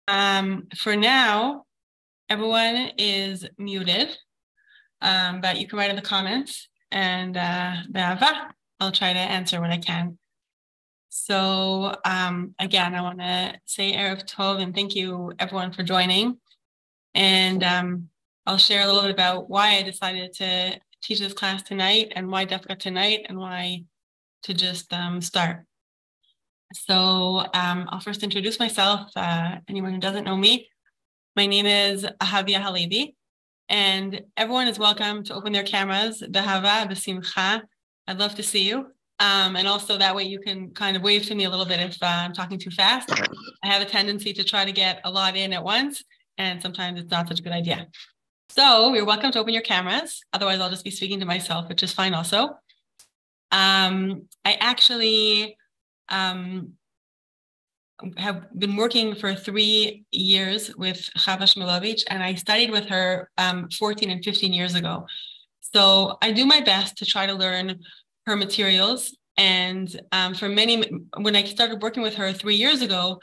For now, everyone is muted, but you can write in the comments, and Be'ava, I'll try to answer what I can. So again, I want to say Erev Tov and thank you everyone for joining. And I'll share a little bit about why I decided to teach this class tonight and why Defka tonight and why to just start. So I'll first introduce myself. Anyone who doesn't know me, my name is Ahavya Halevi, and everyone is welcome to open their cameras. Behava, b'simcha. I'd love to see you. And also that way you can kind of wave to me a little bit if I'm talking too fast. I have a tendency to try to get a lot in at once, and sometimes it's not such a good idea. So you're welcome to open your cameras. Otherwise, I'll just be speaking to myself, which is fine also. I actually have been working for 3 years with Chava Shmilovich, and I studied with her 14 and 15 years ago. So I do my best to try to learn her materials. And when I started working with her 3 years ago,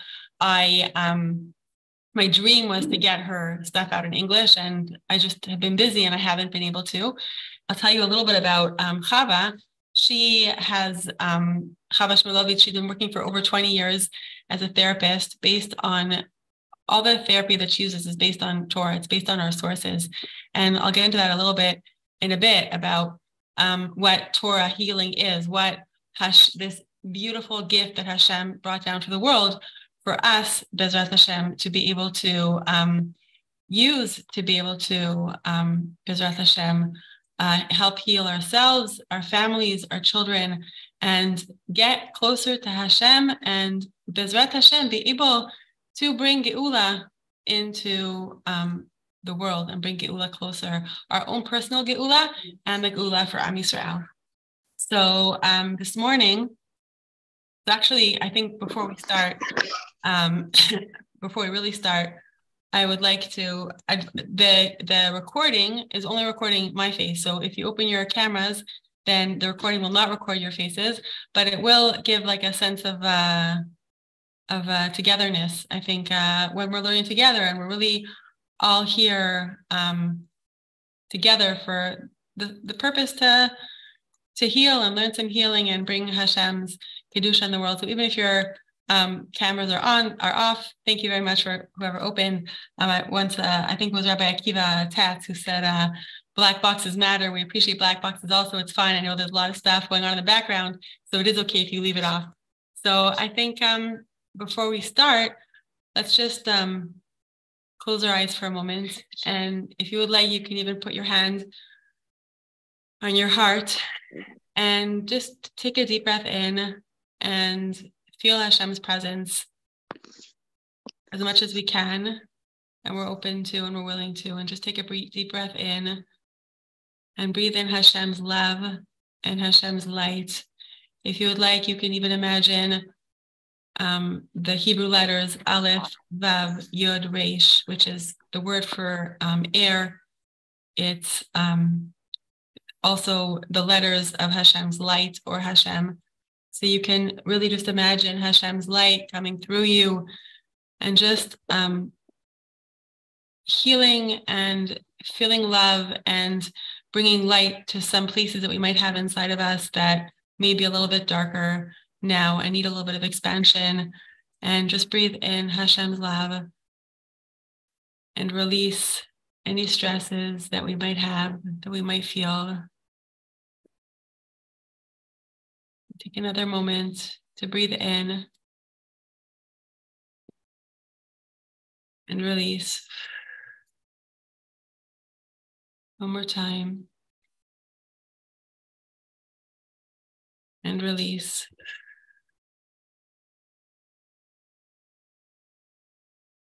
my dream was to get her stuff out in English, and I just have been busy and I haven't been able to. I'll tell you a little bit about Chava. She has, Chava Shmilovich, she's been working for over 20 years as a therapist. Based on all the therapy that she uses is based on Torah. It's based on our sources. And I'll get into that a little bit in a bit about what Torah healing is, what this beautiful gift that Hashem brought down to the world for us, Bezrat Hashem, to be able to use, to be able to, Bezrat Hashem, help heal ourselves, our families, our children, and get closer to Hashem, and Bezrat Hashem, be able to bring Geula into the world and bring Geula closer, our own personal Geula and the Geula for Am Yisrael. So this morning, actually, I think before we start, before we really start, I would like to, the recording is only recording my face. So if you open your cameras, then the recording will not record your faces, but it will give like a sense of togetherness. I think when we're learning together and we're really all here together for the purpose to heal and learn some healing and bring Hashem's Kedusha in the world. So even if your cameras are off, thank you very much for whoever opened. Once, I think it was Rabbi Akiva Tatz who said, black boxes matter. We appreciate black boxes also. It's fine. I know there's a lot of stuff going on in the background, so it is okay if you leave it off. So I think before we start, let's just close our eyes for a moment. And if you would like, you can even put your hand on your heart and just take a deep breath in and feel Hashem's presence as much as we can. And we're open to and we're willing to. And just take a deep breath in and breathe in Hashem's love and Hashem's light. If you would like, you can even imagine the Hebrew letters Aleph, Vav, Yod, Resh, which is the word for air. It's also the letters of Hashem's light or Hashem. So you can really just imagine Hashem's light coming through you and just healing and feeling love and bringing light to some places that we might have inside of us that may be a little bit darker now and need a little bit of expansion. And just breathe in Hashem's love and release any stresses that we might have, that we might feel. Take another moment to breathe in and release. One more time. And release.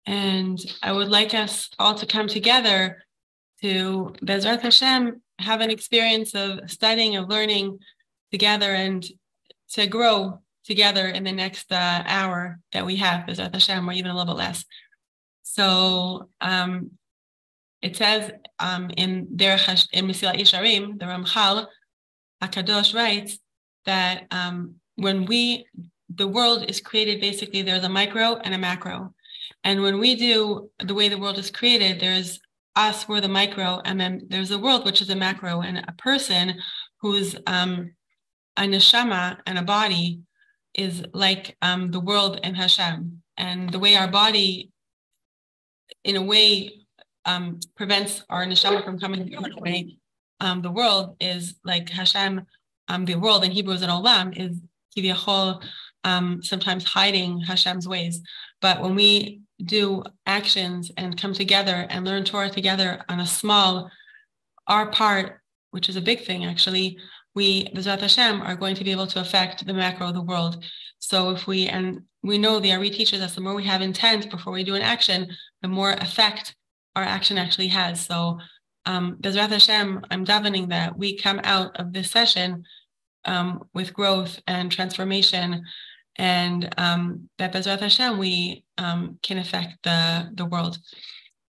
And I would like us all to come together to Bezrat Hashem, have an experience of studying, of learning together, and to grow together in the next hour that we have, Bezrat Hashem, or even a little bit less. So it says in Mesilat Yesharim, the Ramchal HaKadosh writes that when the world is created, basically there's a micro and a macro. And when we do the way the world is created, there's us, we're the micro, and then there's the world, which is a macro. And a person who's a neshama and a body is like the world and Hashem. And the way our body, in a way, prevents our neshama from coming the way the world is like Hashem. The world in Hebrew is an olam, is kiviyachol, sometimes hiding Hashem's ways. But when we do actions and come together and learn Torah together on a small, our part, which is a big thing actually, we, B'ezrat Hashem, are going to be able to affect the macro of the world. So if we, and we know the Ari teaches us, the more we have intent before we do an action, the more effect our action actually has. So B'ezrat Hashem, I'm davening that we come out of this session with growth and transformation, and that B'ezrat Hashem, we can affect the world.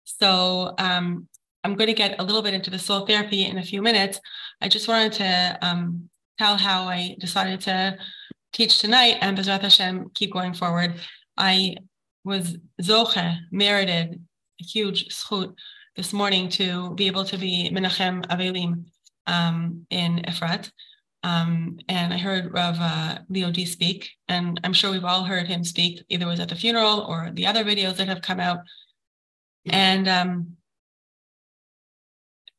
So I'm going to get a little bit into the soul therapy in a few minutes. I just wanted to tell how I decided to teach tonight, and B'ezrat Hashem, keep going forward. I was zoche, merited, a huge zchut this morning to be able to be Menachem Avelim in Efrat. And I heard Rav Leo D speak, and I'm sure we've all heard him speak, either it was at the funeral or the other videos that have come out. And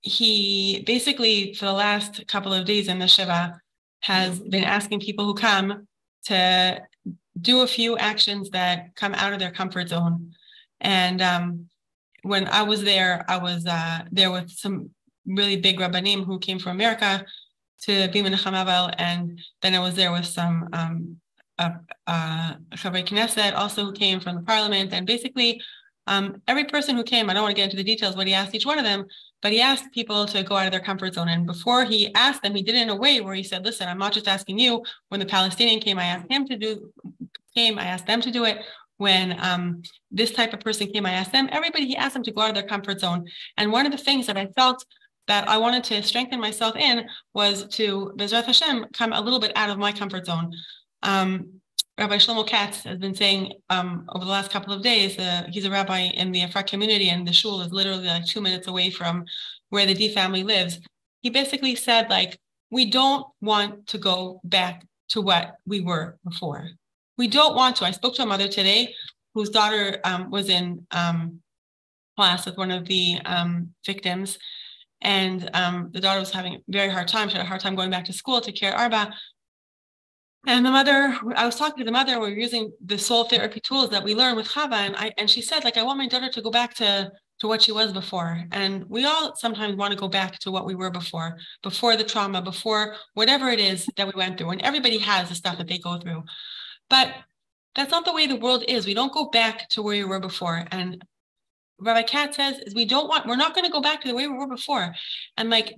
he basically, for the last couple of days in the Shiva, has been asking people who come to do a few actions that come out of their comfort zone. And when I was there with some really big Rabbanim who came from America to be Menachem Avel, and then I was there with some Chavrei Knesset also who came from the parliament, and basically every person who came, I don't want to get into the details what he asked each one of them, but he asked people to go out of their comfort zone. And before he asked them, he did it in a way where he said, listen, I'm not just asking you. When the Palestinian came, I asked them to do it. When this type of person came, I asked them. Everybody, he asked them to go out of their comfort zone. And one of the things that I felt that I wanted to strengthen myself in was to, B'ezrat Hashem, come a little bit out of my comfort zone. Rabbi Shlomo Katz has been saying over the last couple of days, he's a rabbi in the Efrat community, and the shul is literally like 2 minutes away from where the D family lives. He basically said, like, we don't want to go back to what we were before. We don't want to. I spoke to a mother today whose daughter was in class with one of the victims, and the daughter was having a very hard time. She had a hard time going back to school to Kiryat Arba. And the mother, I was talking to the mother, we were using the soul therapy tools that we learned with Chava, and she said, like, I want my daughter to go back to what she was before. And we all sometimes want to go back to what we were before the trauma, before whatever it is that we went through. And everybody has the stuff that they go through. But that's not the way the world is. We don't go back to where we were before. And Rabbi Katz says, we're not going to go back to the way we were before. And I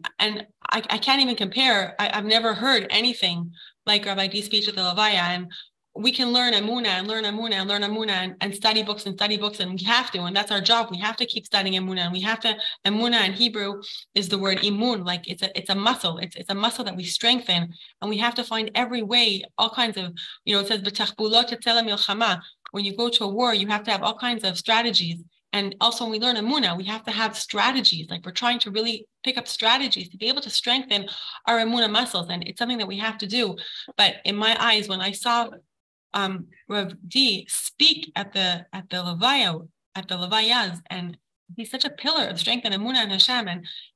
can't even compare. I've never heard anything like Rabbi D's speech at the Levaya, and we can learn Emunah and learn Emunah and learn Emunah and study books, and we have to, and that's our job. We have to keep studying Emunah, and we have to. Emunah in Hebrew is the word imun, like it's a muscle. It's a muscle that we strengthen, and we have to find every way, all kinds of, it says b'tachbulot tetzel milchama. When you go to a war, you have to have all kinds of strategies. And also when we learn Emunah, we have to have strategies. Like, we're trying to really pick up strategies to be able to strengthen our Emunah muscles. And it's something that we have to do. But in my eyes, when I saw Rav D speak at the Levayas, and he's such a pillar of strength and Emunah and Hashem,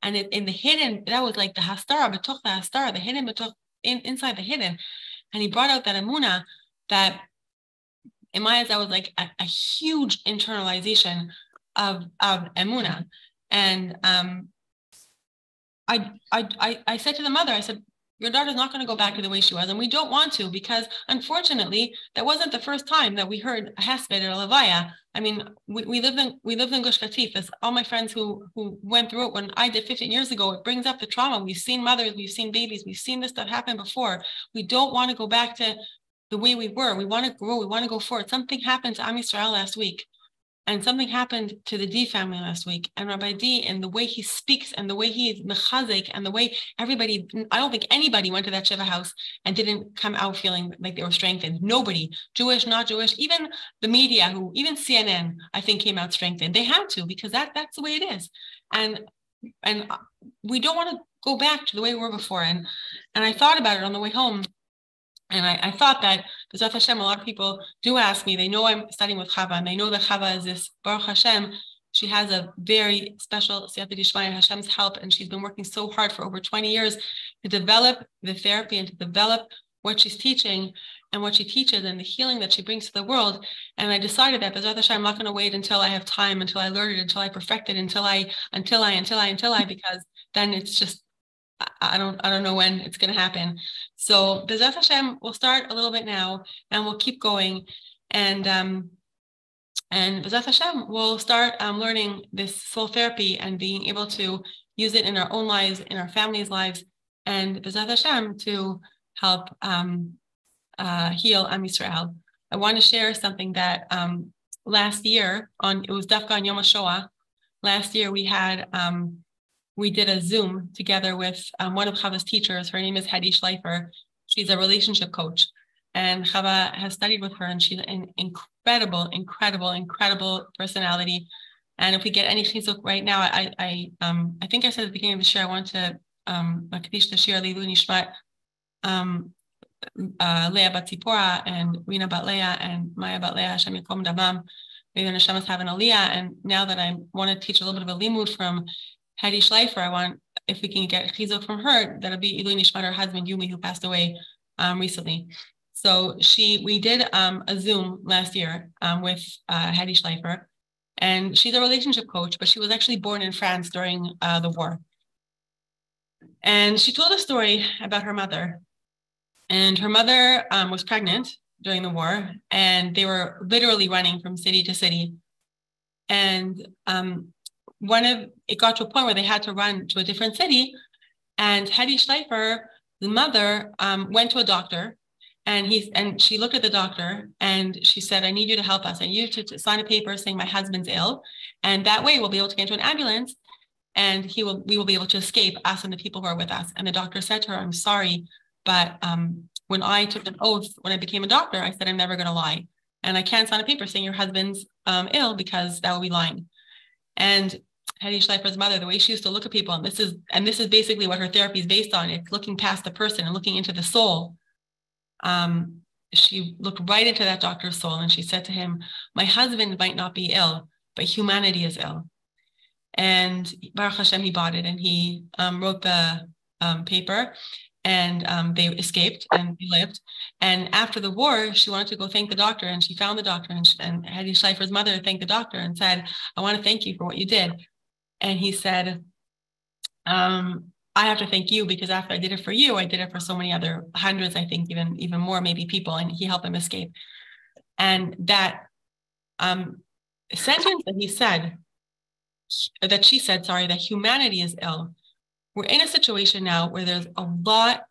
and in the hidden, that was like the hastara, betoch the hastara, the hidden, inside the hidden. And he brought out that Emunah that, in my eyes, that was like a huge internalization of Emunah. And I said to the mother, I said, your daughter's not going to go back to the way she was, and we don't want to, because unfortunately, that wasn't the first time that we heard a hesped or a levaya. I mean, we lived in Gush Katif. As all my friends who went through it when I did 15 years ago, it brings up the trauma. We've seen mothers, we've seen babies, we've seen this stuff happen before. We don't want to go back to the way we were. We want to grow. We want to go forward. Something happened to Am Yisrael last week, And something happened to the D family last week. And Rabbi D, and the way he speaks and the way he is mechazik and the way everybody, I don't think anybody went to that Shiva house and didn't come out feeling like they were strengthened. Nobody, Jewish, not Jewish, even the media, even CNN, I think came out strengthened. They had to, because that's the way it is. And we don't want to go back to the way we were before. And I thought about it on the way home. And I thought that, B'ezrat Hashem, a lot of people do ask me, they know I'm studying with Chava, and they know that Chava is this, Baruch Hashem, she has a very special Siyata Dishmaya, Hashem's help, and she's been working so hard for over 20 years to develop the therapy and to develop what she's teaching and what she teaches and the healing that she brings to the world. And I decided that, B'ezrat Hashem, I'm not going to wait until I have time, until I learn it, until I perfect it, until I, because then it's just, I don't know when it's going to happen. So B'ezrat Hashem, we'll start a little bit now, and we'll keep going. And B'ezrat Hashem, we'll start learning this soul therapy and being able to use it in our own lives, in our families' lives, and B'ezrat Hashem to help heal Am Yisrael. I want to share something that last year it was Dafka on Yom HaShoah. Last year we did a Zoom together with one of Chava's teachers. Her name is Hedy Schleifer. She's a relationship coach. And Chava has studied with her, and she's an incredible personality. And if we get any chizuk right now, I think I said at the beginning of the share, I want to Makdish the shir Lilu Nishmat Leah Bat Zipporah and Rina Bat Leah and Maya Bat Leah, Hashem Yikom Damam. Maybe the Neshamas have an aliyah. And now that I want to teach a little bit of a limud from Hedy Schleifer, I want, if we can get chizuk from her, that'll be Ilui Nishmat, her husband Yumi, who passed away recently. So we did a Zoom last year with Hedy Schleifer, and she's a relationship coach, but she was actually born in France during the war. And she told a story about her mother. And her mother was pregnant during the war, and they were literally running from city to city. And it got to a point where they had to run to a different city, and Hedy Schleifer, the mother, went to a doctor, and she looked at the doctor and she said, I need you to help us. I need you to sign a paper saying my husband's ill, and that way we'll be able to get into an ambulance, and we will be able to escape, us and the people who are with us. And the doctor said to her, I'm sorry, but when I took an oath, when I became a doctor, I said I'm never going to lie, and I can't sign a paper saying your husband's ill, because that would be lying. And Hedy Schleifer's mother, the way she used to look at people, and this is basically what her therapy is based on. It's looking past the person and looking into the soul. She looked right into that doctor's soul, and she said to him, my husband might not be ill, but humanity is ill. And Baruch Hashem, he bought it, and he wrote the paper, and they escaped and they lived. And after the war, she wanted to go thank the doctor, and she found the doctor, and Hedy Schleifer's mother thanked the doctor and said, I want to thank you for what you did. And he said, I have to thank you, because after I did it for you, I did it for so many other hundreds, I think even more maybe people, and he helped them escape. And that sentence that she said, that humanity is ill. We're in a situation now where there's a lot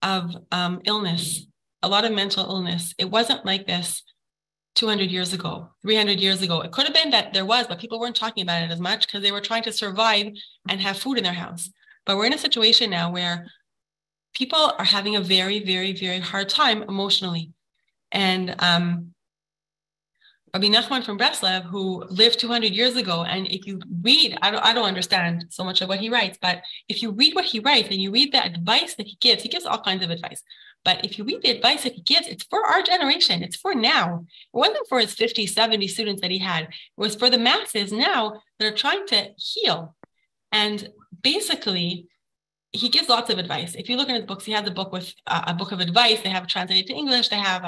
of illness, a lot of mental illness. It wasn't like this 200 years ago, 300 years ago. It could have been that there was, but people weren't talking about it as much because they were trying to survive and have food in their house. But we're in a situation now where people are having a very, very, very hard time emotionally. And Rabbi Nachman from Breslev, who lived 200 years ago, and if you read, I don't understand so much of what he writes, but if you read what he writes and you read the advice that he gives all kinds of advice. But if you read the advice that he gives, it's for our generation. It's for now. It wasn't for his 50, 70 students that he had. It was for the masses now that are trying to heal. And basically, he gives lots of advice. If you look in his books, he has a book with a book of advice. They have it translated to English. They have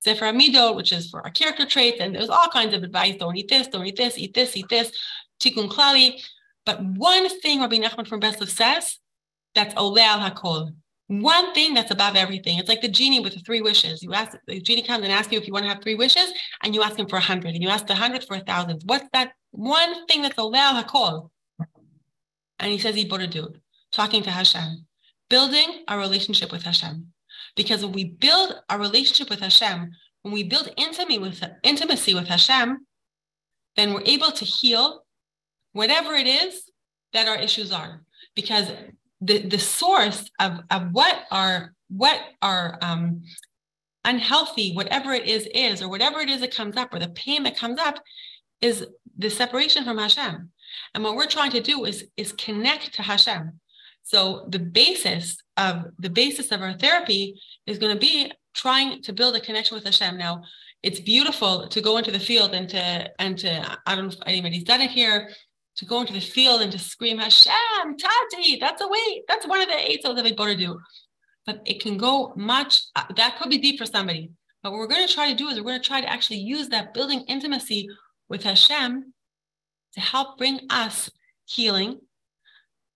Sefer Amidot, which is for our character traits. And there's all kinds of advice. Don't eat this, don't eat this, eat this, eat this. Tikkun Klali. But one thing Rabbi Nachman from Breslev says, that's Oleh al Hakol. One thing that's above everything. It's like the genie with the 3 wishes. The genie comes and asks you if you want to have 3 wishes, and you ask him for 100, and you ask the 100th for 1,000. What's that one thing that's Oleh al Hakol? And he says, Ibodedut, talking to Hashem, building our relationship with Hashem. Because when we build our relationship with Hashem, when we build intimacy with Hashem, then we're able to heal whatever it is that our issues are. Because the source of what our unhealthy, whatever it is, or whatever it is that comes up, or the pain that comes up, is the separation from Hashem. And what we're trying to do is connect to Hashem. So the basis of our therapy is going to be trying to build a connection with Hashem. Now, it's beautiful to go into the field and to I don't know if anybody's done it here, to go into the field and to scream Hashem, Tati. That's one of the eitzos that we better do. But it can go much. That could be deep for somebody. But what we're going to try to do is we're going to try to actually use that building intimacy with Hashem to help bring us healing,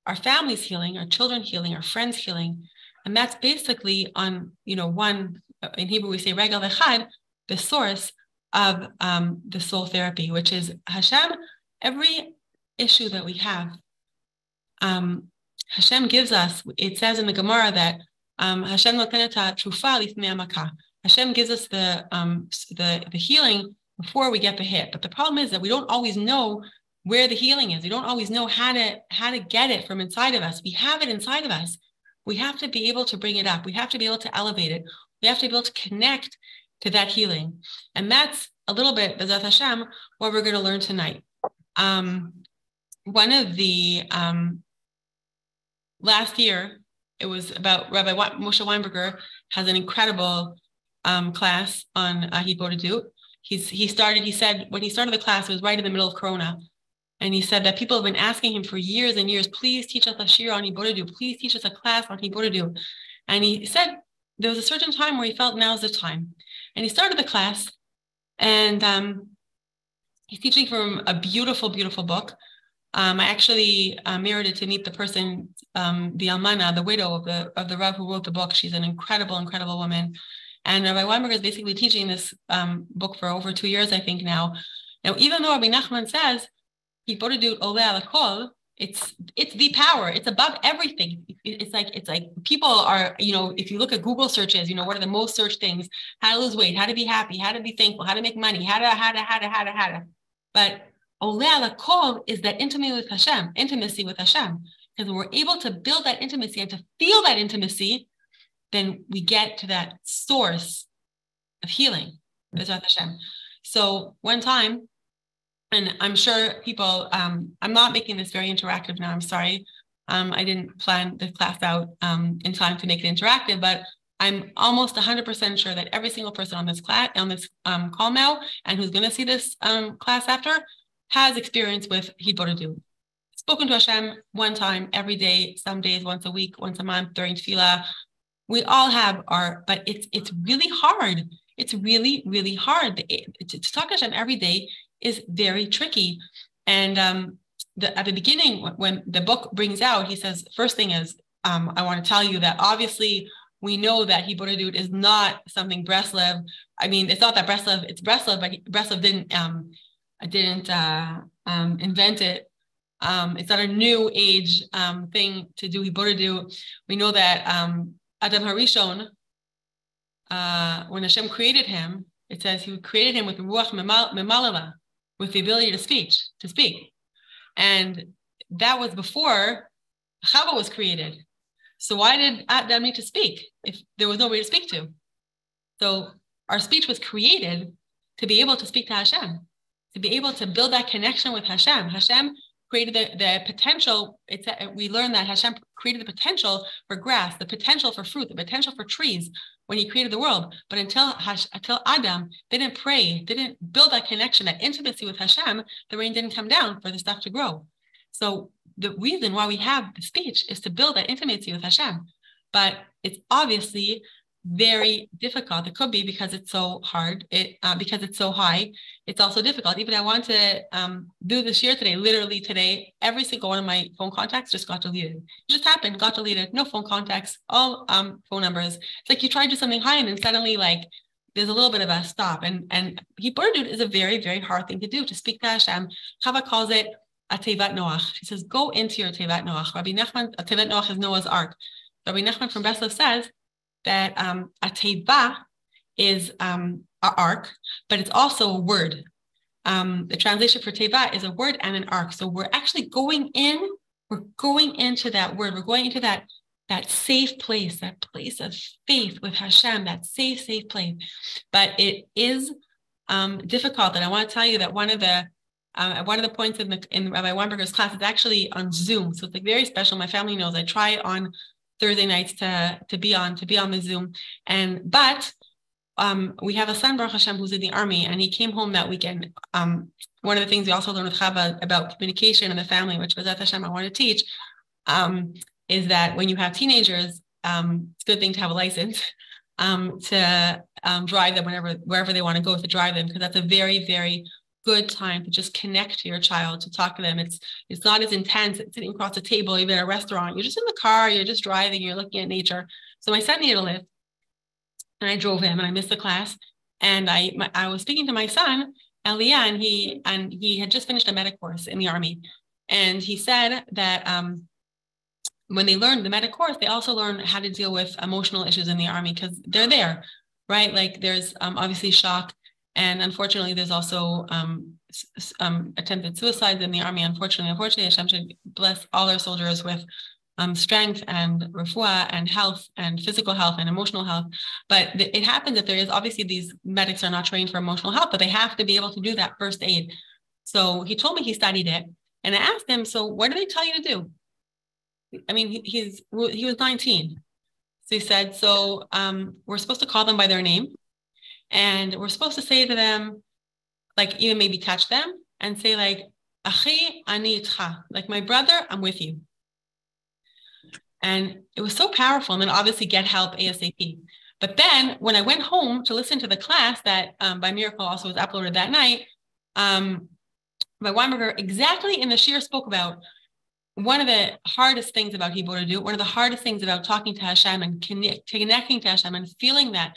our families healing, our children healing, our friends healing. And that's basically on, one, in Hebrew we say regal echad, the source of the soul therapy, which is Hashem. Every issue that we have, Hashem gives us. It says in the Gemara that Hashem noteneta trufa lifnei hamaka. Hashem gives us the healing before we get the hit. But the problem is that we don't always know where the healing is. We don't always know how to get it from inside of us. We have it inside of us. We have to be able to bring it up. We have to be able to elevate it. We have to be able to connect to that healing. And that's a little bit, B'ezrat Hashem, what we're going to learn tonight. One of the, last year, it was about Rabbi Moshe Weinberger has an incredible class on Hibodedut. He said, when he started the class, it was right in the middle of Corona. And he said that people have been asking him for years and years, please teach us a shir on Hibodedut. Please teach us a class on Hibodedut. And he said there was a certain time where he felt now's the time. And he started the class, and he's teaching from a beautiful, beautiful book. I actually merited to meet the person, the almana, the widow of the Rav who wrote the book. She's an incredible, incredible woman. And Rabbi Weinberger is basically teaching this book for over 2 years, I think now. Now, even though Rabbi Nachman says, Hibodedut ole al kol, it's the power. It's above everything. It's like people are, if you look at Google searches, what are the most searched things? How to lose weight, how to be happy, how to be thankful, how to make money, how to. But ole al kol is that intimacy with Hashem. Because when we're able to build that intimacy and to feel that intimacy, then we get to that source of healing, B'ezrat Hashem. So one time, and I'm sure people, I'm not making this very interactive now, I'm sorry. I didn't plan the class out in time to make it interactive, but I'm almost 100% sure that every single person on this class, call now, and who's going to see this class after, has experience with Hibodedut. Spoken to Hashem one time, every day, some days, once a week, once a month, during tefillah. We all have but it's really hard. It's really, really hard. To talk to Hashem every day is very tricky. And at the beginning, when the book brings out, he says, first thing is, I want to tell you that obviously we know that Hibodedut is not something Breslev. I mean, it's not that Breslev, it's Breslev, but Breslev didn't invent it. It's not a new age thing to do Hibodedut. We know that Adam Harishon, when Hashem created him, it says he created him with ruach memalala, with the ability to speak. And that was before Chava was created. So why did Adam need to speak if there was nobody to speak to? So our speech was created to be able to speak to Hashem, to be able to build that connection with Hashem. Hashem created the potential. We learned that Hashem created the potential for grass, the potential for fruit, the potential for trees when he created the world. But until Adam didn't pray, didn't build that connection, that intimacy with Hashem, the rain didn't come down for the stuff to grow. So the reason why we have the speech is to build that intimacy with Hashem. But it's obviously very difficult. It could be because it's so hard, because it's so high. It's also difficult. Even I want to do this year today, literally today, every single one of my phone contacts just got deleted. It just happened, got deleted, no phone contacts, all phone numbers. It's like you try to do something high and then suddenly there's a little bit of a stop. And Hibodedut is a very, very hard thing to do, to speak to Hashem. Chava calls it a Tevat Noach. She says, go into your Tevat Noach. Rabbi Nachman, a Tevat Noach is Noah's Ark. Rabbi Nachman from Breslev says that a teva is an ark, but it's also a word. the translation for teva is a word and an arc. So we're actually going into that word. We're going into that safe place, that place of faith with Hashem, that safe place. But it is difficult. And I want to tell you that one of the points in Rabbi Weinberger's class is actually on Zoom. So it's like very special. My family knows I try on Thursday nights to be on the Zoom. But we have a son, Baruch Hashem, who's in the army, and he came home that weekend. One of the things we also learned with Chava about communication in the family, which was at Hashem I want to teach, is that when you have teenagers, it's a good thing to have a license to drive them wherever they want to go to drive them, because that's a very, very good time to just connect to your child, to talk to them. It's not as intense as sitting across the table, even at a restaurant. You're just in the car, you're just driving, you're looking at nature. So my son needed a lift, and I drove him, and I missed the class. And I was speaking to my son, Aliyah, and he had just finished a medic course in the army. And he said that when they learned the medic course, they also learn how to deal with emotional issues in the army, because they're there, right? Like there's obviously shock. And unfortunately, there's also attempted suicides in the army. Unfortunately, Hashem should bless all our soldiers with strength and refuah and health and physical health and emotional health. But it happens that there is, obviously these medics are not trained for emotional health, but they have to be able to do that first aid. So he told me he studied it, and I asked him, so what do they tell you to do? I mean, he was 19. So he said, so we're supposed to call them by their name, and we're supposed to say to them, like even maybe touch them and say like, Achi ani itcha, like my brother, I'm with you. And it was so powerful. And then obviously get help ASAP. But then when I went home to listen to the class that by miracle also was uploaded that night, by Weinberger exactly in the shir spoke about one of the hardest things about Hebrew to do, one of the hardest things about talking to Hashem and connecting to Hashem and feeling that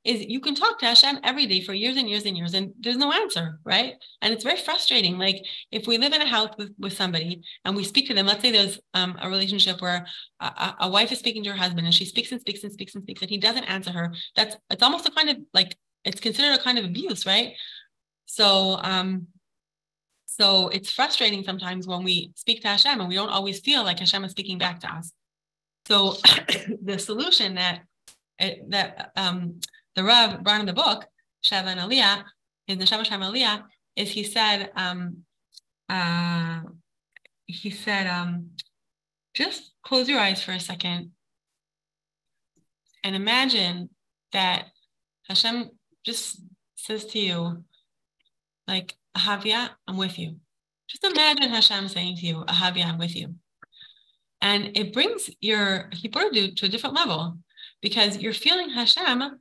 is you can talk to Hashem every day for years and years and years, and there's no answer, right? And it's very frustrating. Like if we live in a house with somebody and we speak to them, let's say there's a relationship where a wife is speaking to her husband and she speaks and speaks and speaks and speaks and he doesn't answer her. It's almost a kind of like, it's considered a kind of abuse, right? So it's frustrating sometimes when we speak to Hashem and we don't always feel like Hashem is speaking back to us. So the solution that the Rav brought in the book, Sheva and Aliyah, in the Sheva Shem Aliyah, is he said, just close your eyes for a second and imagine that Hashem just says to you, like, Ahavya, I'm with you. Just imagine Hashem saying to you, Ahavya, I'm with you. And it brings your Hebrew to a different level, because you're feeling Hashem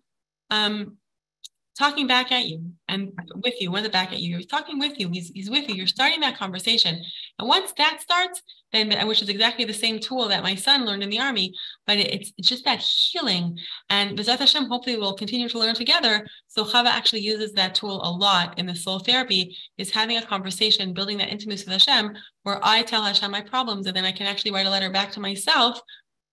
talking back at you and with you. When's it back at you? He's talking with you. He's with you. You're starting that conversation. And once that starts, then, which is exactly the same tool that my son learned in the army, but it's just that healing. And B'ezrat Hashem, hopefully we'll continue to learn together. So Chava actually uses that tool a lot in the soul therapy, is having a conversation, building that intimacy with Hashem, where I tell Hashem my problems, and then I can actually write a letter back to myself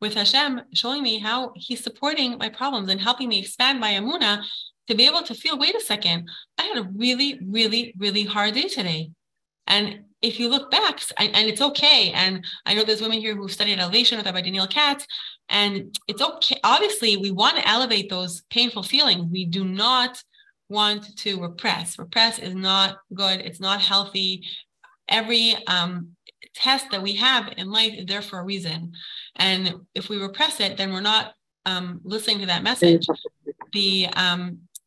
with Hashem, showing me how he's supporting my problems and helping me expand my emunah to be able to feel, wait a second, I had a really, really, really hard day today. And if you look back, and it's okay, and I know there's women here who studied elevation with Rabbi Daniel Katz, and it's okay. Obviously, we want to elevate those painful feelings. We do not want to repress. Repress is not good. It's not healthy. Every test that we have in life is there for a reason. And if we repress it, then we're not listening to that message. The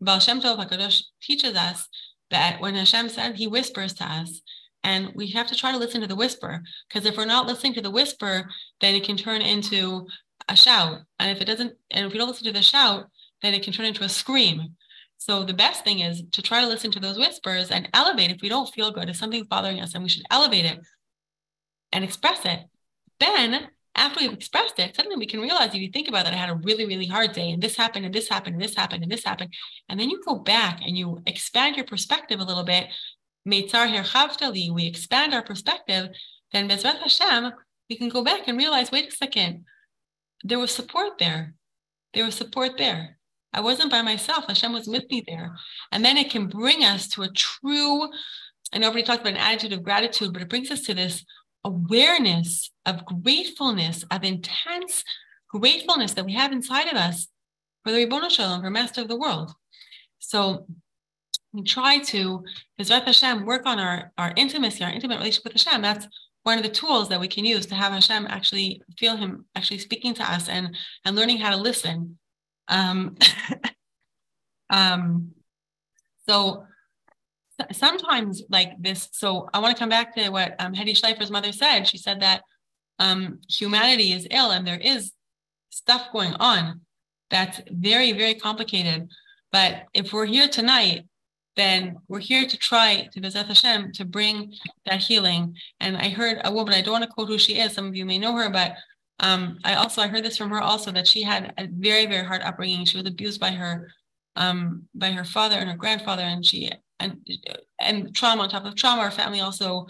Baal Shem Tov HaKadosh teaches us that when Hashem says, he whispers to us, and we have to try to listen to the whisper, because if we're not listening to the whisper, then it can turn into a shout. And if we don't listen to the shout, then it can turn into a scream. So the best thing is to try to listen to those whispers and elevate. If we don't feel good, if something's bothering us, then we should elevate it and express it. Then after we've expressed it, suddenly we can realize, if you think about it, I had a really, really hard day, and this happened, and this happened, and this happened, and this happened. And then you go back and you expand your perspective a little bit. Meitzar herchavtali, we expand our perspective. Then B'ezrat Hashem, we can go back and realize, wait a second, there was support there. There was support there. I wasn't by myself. Hashem was with me there. And then it can bring us to a true I know everybody talks about an attitude of gratitude, but it brings us to this awareness of gratefulness, of intense gratefulness that we have inside of us for the Ribono Shalom, for Master of the world. So we try to, Bezrat Hashem, work on our intimacy, our intimate relationship with Hashem. That's one of the tools that we can use to have Hashem actually feel Him actually speaking to us and learning how to listen. So sometimes like this, so I want to come back to what Hedy Schleifer's mother said. She said that humanity is ill and there is stuff going on that's very, very complicated. But if we're here tonight, then we're here to try to Bezrat Hashem to bring that healing. And I heard a woman, I don't want to quote who she is, some of you may know her, but I heard this from her also, that she had a very, very hard upbringing. She was abused by her father and her grandfather, and trauma on top of trauma. Her family also,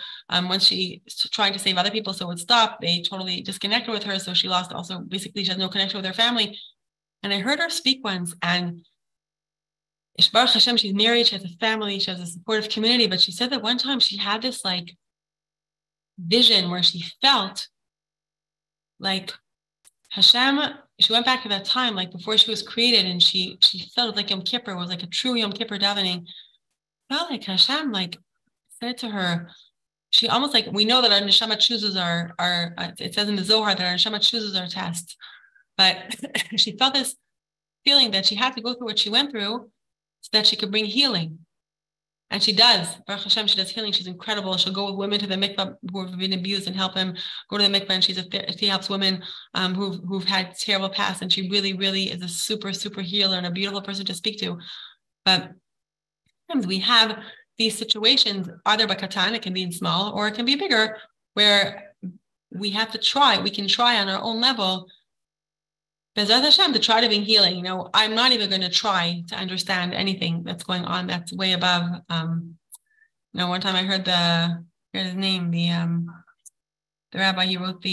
when she tried to save other people so it would stop, they totally disconnected with her. So she lost also, basically she has no connection with her family. And I heard her speak once, and Baruch Hashem, she's married, she has a family, she has a supportive community, but she said that one time she had this like vision where she felt like Hashem, she went back to that time, like before she was created, and she felt like Yom Kippur was like a true Yom Kippur davening. Felt like Hashem like said to her, she almost like, we know that our neshama chooses our it says in the Zohar that our neshama chooses our tests, but she felt this feeling that she had to go through what she went through so that she could bring healing. And she does. Baruch Hashem, she does healing. She's incredible. She'll go with women to the mikvah who have been abused and help them go to the mikvah. And she helps women who've had terrible past. And she really, really is a super, super healer and a beautiful person to speak to. But sometimes we have these situations, either by katan, it can be in small, or it can be bigger, where we have to try. We can try on our own level, Bezrat Hashem, to try to bring healing. You know, I'm not even going to try to understand anything that's going on that's way above. One time I heard his name, the rabbi, he wrote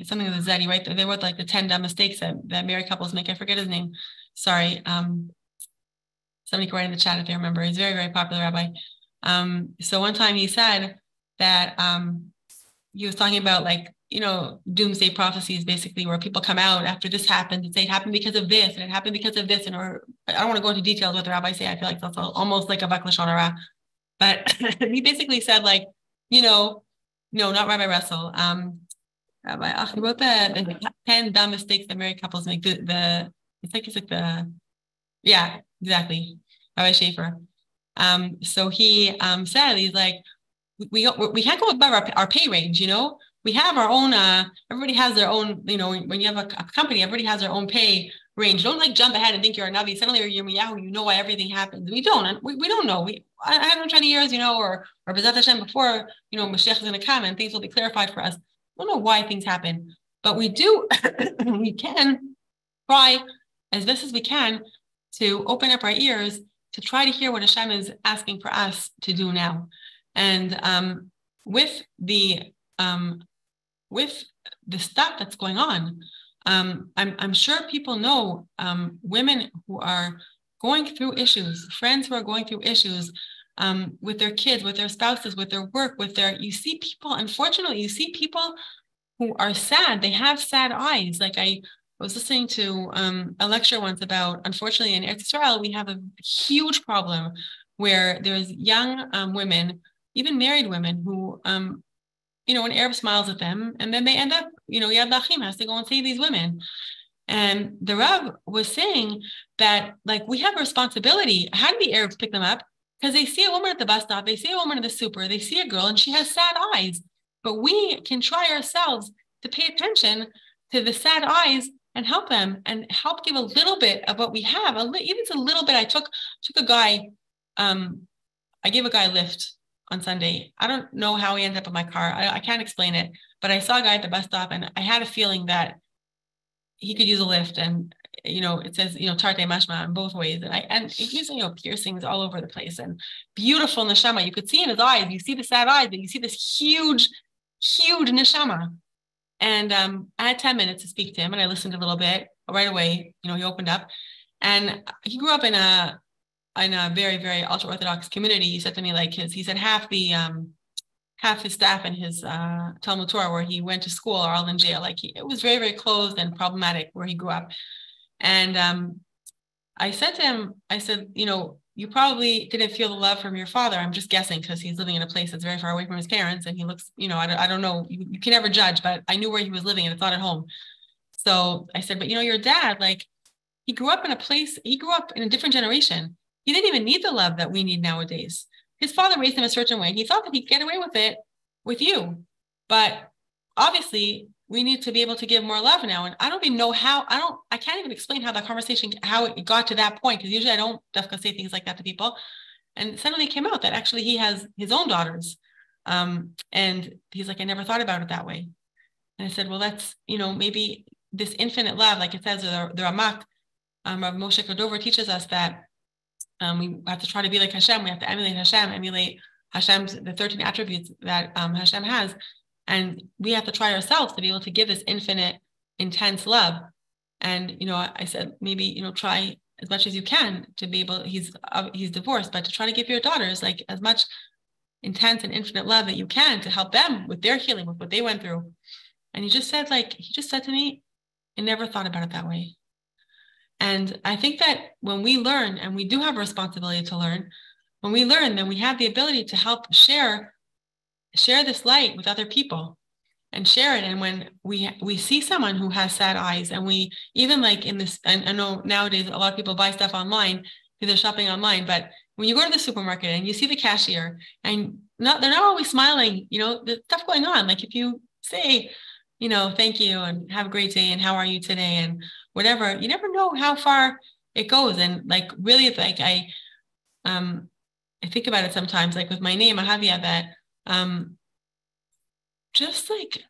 something with a Z, right? They wrote like the 10 dumb mistakes that married couples make. I forget his name. Sorry. Somebody can write in the chat if they remember. He's a very, very popular rabbi. So one time he said that he was talking about like, doomsday prophecies, basically, where people come out after this happened and say it happened because of this and it happened because of this, or I don't want to go into details what the rabbis say. I feel like that's almost like a Vak Lashon Hara. But he basically said like, no, not Rabbi Russell. Rabbi he wrote the 10 dumb mistakes that married couples make. Yeah, exactly. Rabbi Schaefer. So he said, he's like, we can't go above our pay range, We have our own, everybody has their own, when you have a company, everybody has their own pay range. Don't like jump ahead and think you're a Navi. Suddenly you're Yirmiyahu, you know why everything happens. We don't. We don't know. I haven't 20 years, or B'ezrat Hashem before, Mashiach is going to come and things will be clarified for us. We don't know why things happen, but we do, we can try as best as we can to open up our ears to try to hear what Hashem is asking for us to do now. And with the stuff that's going on, I'm sure people know women who are going through issues, friends who are going through issues with their kids, with their spouses, with their work, you see people, unfortunately, you see people who are sad. They have sad eyes. Like I was listening to a lecture once about, unfortunately, in Eretz Israel, we have a huge problem where there's young women, even married women, who, an Arab smiles at them, and then they end up, Yad Lachim has to go and save these women. And the Rav was saying that, like, we have a responsibility. How do the Arabs pick them up? Because they see a woman at the bus stop, they see a woman at the super, they see a girl, and she has sad eyes. But we can try ourselves to pay attention to the sad eyes and help them and help give a little bit of what we have. Even just a little bit. I took a guy, I gave a guy a lift on Sunday. I don't know how he ended up in my car. I can't explain it, but I saw a guy at the bus stop and I had a feeling that he could use a lift. And, it says, tarte mashma in both ways. And he's using, piercings all over the place and beautiful neshama. You could see in his eyes, you see the sad eyes, but you see this huge, huge neshama. And I had 10 minutes to speak to him and I listened a little bit right away. He opened up and he grew up in a in a very, very ultra Orthodox community. He said to me, like, he said half his staff in his Talmud Torah where he went to school are all in jail. Like, it was very, very closed and problematic where he grew up. And I said to him, I said, you probably didn't feel the love from your father. I'm just guessing because he's living in a place that's very far away from his parents, and he looks, I don't know, you can never judge, but I knew where he was living and it's not at home. So I said, but your dad, like, he grew up in a different generation. He didn't even need the love that we need nowadays. His father raised him a certain way, and he thought that he'd get away with it with you. But obviously, we need to be able to give more love now. And I don't even know how, I can't even explain how how it got to that point, because usually I don't say things like that to people. And suddenly it came out that actually he has his own daughters. And he's like, I never thought about it that way. And I said, well, that's, maybe this infinite love, like it says, the Ramak, Rav Moshe Cordova teaches us that we have to try to be like Hashem. We have to emulate Hashem's, the 13 attributes that Hashem has. And we have to try ourselves to be able to give this infinite, intense love. And, I said, maybe, try as much as you can to be able, he's divorced, but to try to give your daughters like as much intense and infinite love that you can to help them with their healing, with what they went through. And he just said to me, I never thought about it that way. And I think that when we learn, and we do have a responsibility to learn, when we learn, then we have the ability to help share this light with other people and share it. And when we see someone who has sad eyes, and we even like in this, and I know nowadays a lot of people buy stuff online, they're shopping online, but when you go to the supermarket and you see the cashier and they're not always smiling, there's stuff going on. Like if you say, thank you and have a great day and how are you today and whatever, you never know how far it goes. And like really, like I think about it sometimes, like with my name Ahavya, that just like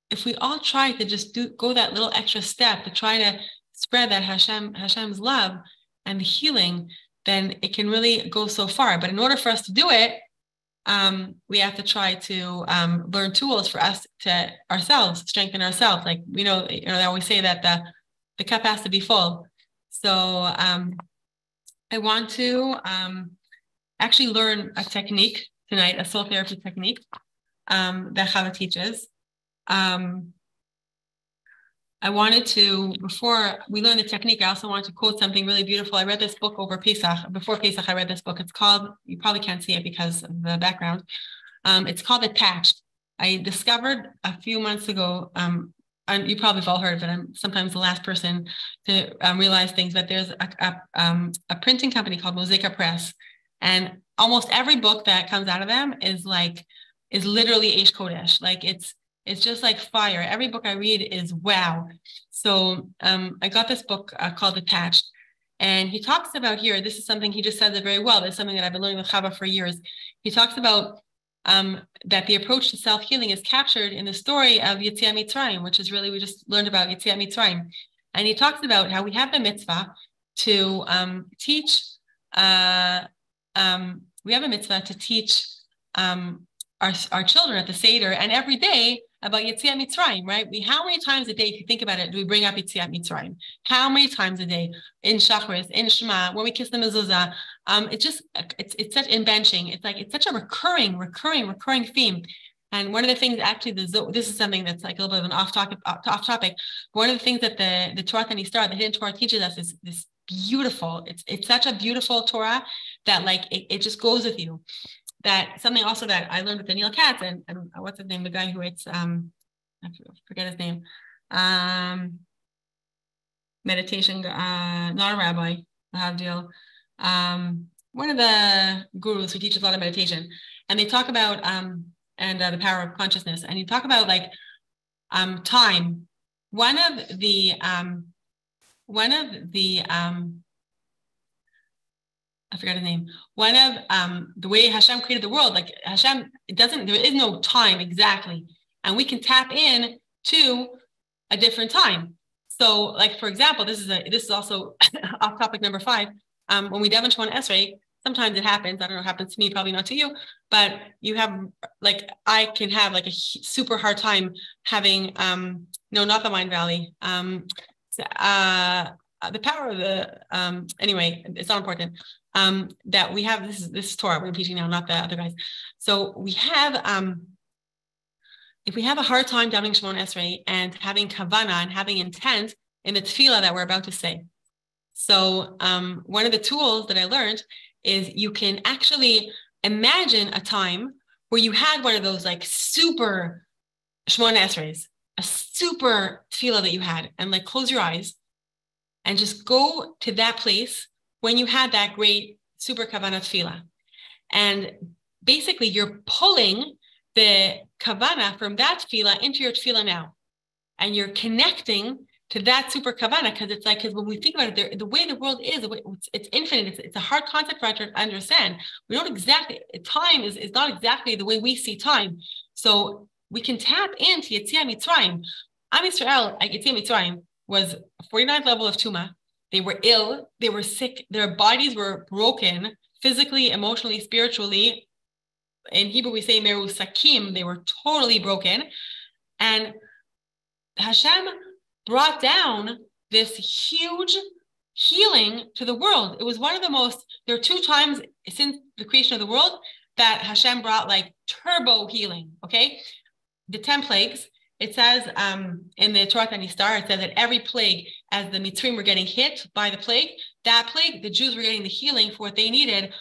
if we all try to just go that little extra step to try to spread that Hashem's love and the healing, then it can really go so far. But in order for us to do it, we have to try to learn tools for us to strengthen ourselves. Like they always say that the cup has to be full. So I want to actually learn a technique tonight, a soul therapy technique that Chava teaches. I wanted to, before we learn the technique, I also wanted to quote something really beautiful. I read this book over Pesach. Before Pesach, I read this book. It's called, you probably can't see it because of the background. It's called Attached. I discovered a few months ago, and you probably have all heard of it. I'm sometimes the last person to realize things, but there's a printing company called Mosaica Press. And almost every book that comes out of them is literally Eish Kodesh. Like it's just like fire. Every book I read is wow. So I got this book called Attached. And he talks about here, this is something he just says it very well. It's something that I've been learning with Chava for years. He talks about that the approach to self-healing is captured in the story of Yetziat Mitzrayim, which is really, we just learned about Yetziat Mitzrayim. And he talks about how we have the mitzvah to teach, we have a mitzvah to teach our children at the Seder and every day about Yetziat Mitzrayim, right? How many times a day, if you think about it, do we bring up Yetziat Mitzrayim? How many times a day in Shachris, in Shema, when we kiss the mezuzah? It's such in benching. It's such a recurring theme. And one of the things, actually, this is something that's like a little bit of an off topic. One of the things that the Torah Tanistar, the Hidden Torah, teaches us is this beautiful. It's such a beautiful Torah that like it just goes with you. That something also that I learned with Daniel Katz and what's his name, the guy who writes I forget his name, meditation, not a rabbi, Ahavya, one of the gurus who teaches a lot of meditation, and they talk about the power of consciousness, and you talk about like time. One of the I forgot his name. One of the way Hashem created the world, like Hashem, there is no time exactly. And we can tap in to a different time. So like, for example, this is also off topic number 5. When we daven Shemona Esrei, sometimes it happens. I don't know, it happens to me, probably not to you, but you have like, I can have like a super hard time having, no, not the Mind Valley. the power of the anyway, it's not important. That we have this is Torah we're teaching now, not the other guys. So we have if we have a hard time davening Shemona Esrei and having kavana and having intent in the tefillah that we're about to say. So one of the tools that I learned is you can actually imagine a time where you had one of those like super Shemona Esreis, a super tefillah that you had, and like close your eyes and just go to that place when you had that great super kavanah tefillah. And basically you're pulling the kavanah from that tefillah into your tefillah now. And you're connecting to that super kavanah, because it's like, because when we think about it, the way the world is, it's infinite. It's a hard concept for us to understand. We don't exactly, time is not exactly the way we see time. So we can tap into Yetziat Mitzrayim. Am Yisrael at Yetziat Mitzrayim was 49th level of Tuma. They were ill, they were sick, their bodies were broken, physically, emotionally, spiritually. In Hebrew, we say Meru Sakim, they were totally broken. And Hashem brought down this huge healing to the world. It was one of the most, there are 2 times since the creation of the world that Hashem brought like turbo healing, okay? The 10 plagues, it says in the Torah Nistar, it says that every plague, as the Mitzrim were getting hit by the plague, that plague, the Jews were getting the healing for what they needed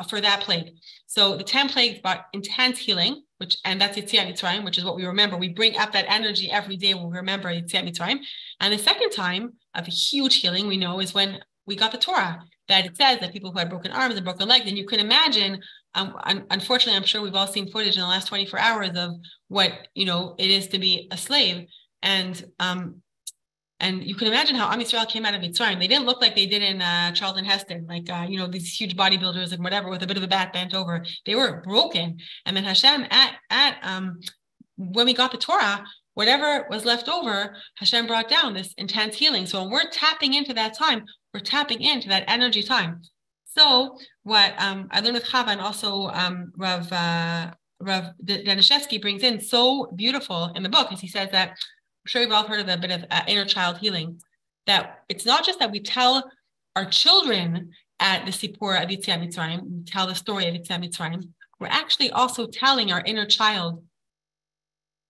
for that plague. So the 10 plagues brought intense healing, and that's Yetziat Mitzrayim, which is what we remember. We bring up that energy every day when we remember Yetziat Mitzrayim. And the second time of a huge healing we know is when we got the Torah, that it says that people who had broken arms and broken legs, and you can imagine, unfortunately, I'm sure we've all seen footage in the last 24 hours of what, it is to be a slave. And you can imagine how Am Yisrael came out of Mitzrayim. They didn't look like they did in Charlton Heston, like, these huge bodybuilders and whatever with a bit of a back bent over. They were broken. And then Hashem, when we got the Torah, whatever was left over, Hashem brought down this intense healing. So when we're tapping into that time, we're tapping into that energy time. So what I learned with Chava, and also Rav Danishevsky brings in so beautiful in the book, is he says that, I'm sure you've all heard of a bit of inner child healing, that it's not just that we tell our children at the Sipur of Yetziat Mitzrayim, we tell the story of Yetziat Mitzrayim, we're actually also telling our inner child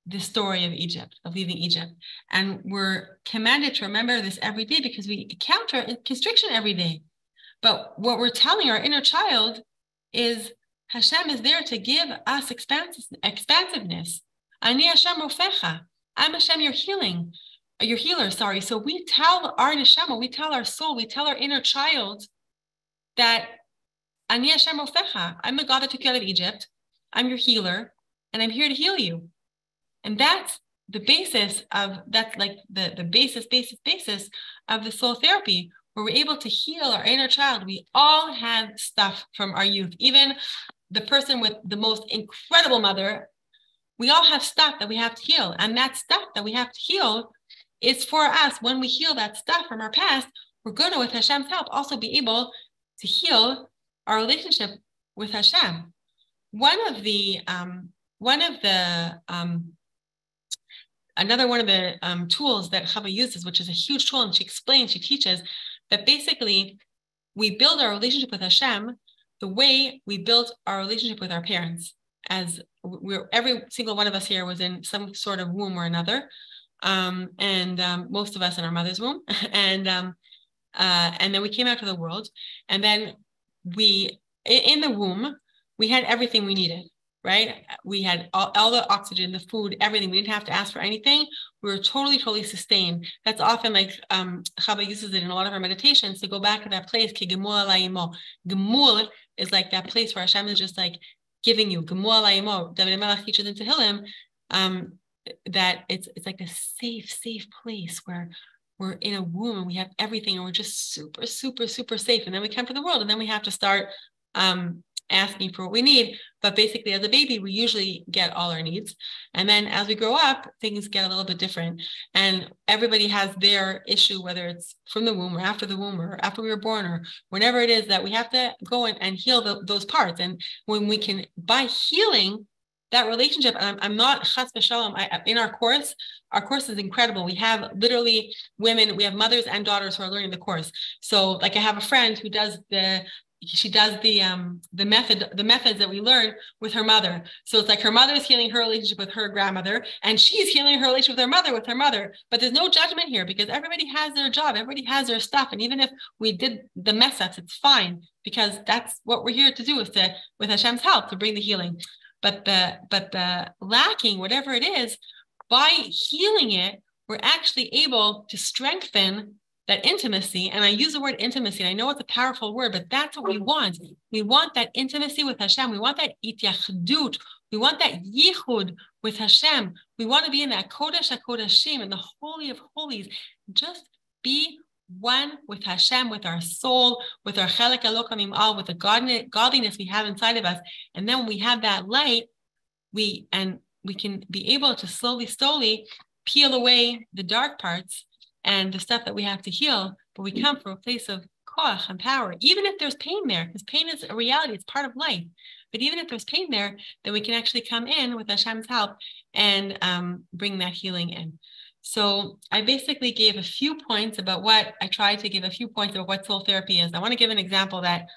the story of Egypt, of leaving Egypt. And we're commanded to remember this every day because we encounter constriction every day. But what we're telling our inner child is Hashem is there to give us expansiveness. Ani Hashem Rofecha. I'm Hashem, your healer, sorry. So we tell our neshama, we tell our soul, we tell our inner child that Ani Hashem Rofecha. I'm the God that took you out of Egypt. I'm your healer, and I'm here to heal you. And that's the basis of, that's like the basis of the soul therapy, where we're able to heal our inner child. We all have stuff from our youth. Even the person with the most incredible mother, we all have stuff that we have to heal. And that stuff that we have to heal is for us. When we heal that stuff from our past, we're going to, with Hashem's help, also be able to heal our relationship with Hashem. Another one of the tools that Chava uses, which is a huge tool, and she teaches that basically we build our relationship with Hashem the way we built our relationship with our parents. As every single one of us here was in some sort of womb or another, and most of us in our mother's womb, and then we came out to the world, and then in the womb we had everything we needed. Right? We had all the oxygen, the food, everything. We didn't have to ask for anything. We were totally sustained. That's often like Chava uses it in a lot of our meditations to go back to that place. Ki gemul alayimo. Gemul is like that place where Hashem is just like giving you. Gemul alayimo. David Melech teaches in Tehillim that it's like a safe place where we're in a womb and we have everything and we're just super safe. And then we come to the world and then we have to start asking for what we need. But basically, as a baby, we usually get all our needs. And then as we grow up, things get a little bit different. And everybody has their issue, whether it's from the womb or after the womb or after we were born or whenever it is that we have to go and heal those parts. And when we can, by healing that relationship, and I'm not chas v'shalom. In our course is incredible. We have literally women, we have mothers and daughters who are learning the course. So like I have a friend who does the methods that we learn with her mother. So it's like her mother is healing her relationship with her grandmother, and she's healing her relationship with her mother. But there's no judgment here because everybody has their job, everybody has their stuff. And even if we did the mess ups, it's fine because that's what we're here to do, is to, with Hashem's help, to bring the healing. But the lacking, whatever it is, by healing it, we're actually able to strengthen that intimacy. And I use the word intimacy, and I know it's a powerful word, but that's what we want. We want that intimacy with Hashem. We want that ityachdut. We want that yichud with Hashem. We want to be in that kodesh hakodeshim, in the holy of holies. Just be one with Hashem, with our soul, with our chelek elokam imal, with the godliness we have inside of us. And then when we have that light, we can be able to slowly peel away the dark parts and the stuff that we have to heal. But we come from a place of koach and power, even if there's pain there, because pain is a reality, it's part of life. But even if there's pain there, then we can actually come in with Hashem's help and bring that healing in. So I basically gave a few points about what soul therapy is. I want to give an example that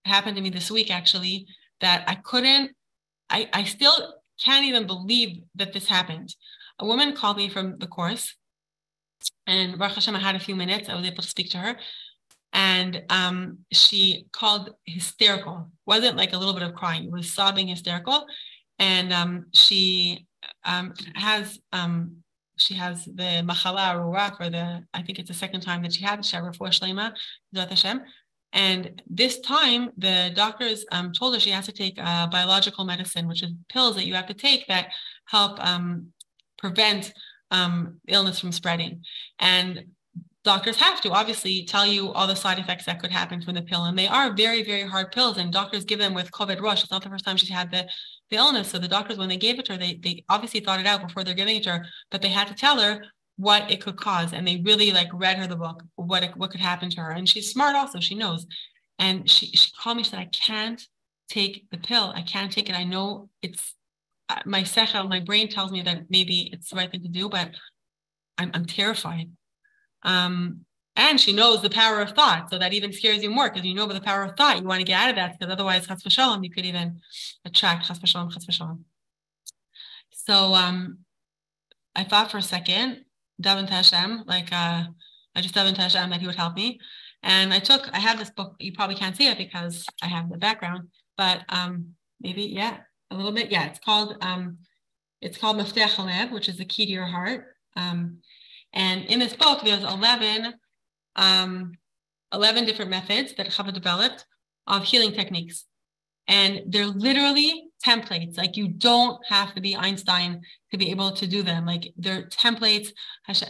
happened to me this week, actually, that I still can't even believe that this happened. A woman called me from the course, and Baruch Hashem, I had a few minutes. I was able to speak to her. And she called hysterical. Wasn't like a little bit of crying. It was sobbing hysterical. And she has the machala ruach, or I think it's the second time that she had refuah shlema, Zot Hashem. And this time, the doctors told her she has to take biological medicine, which is pills that you have to take that help prevent illness from spreading. And doctors have to obviously tell you all the side effects that could happen from the pill. And they are very, very hard pills. And doctors give them with COVID rush. It's not the first time she's had the illness. So the doctors, when they gave it to her, they obviously thought it out before they're giving it to her, but they had to tell her what it could cause. And they really read her the book, what could happen to her. And she's smart also, she knows. And she called me, she said, I can't take the pill. I can't take it. I know it's my sechel, my brain tells me that maybe it's the right thing to do, but I'm terrified. And she knows the power of thought, so that even scares you more, because you know about the power of thought. You want to get out of that, because otherwise, chas v'shalom, you could even attract chas v'shalom, chas v'shalom. So I thought for a second, daven to Hashem, I just daven to Hashem that He would help me. And I have this book. You probably can't see it because I have the background, but maybe, yeah, a little bit. Yeah, it's called Meftech Halev, which is the key to your heart. And in this book, there's 11 different methods that Chava developed of healing techniques. And they're literally templates. You don't have to be Einstein to be able to do them. They're templates.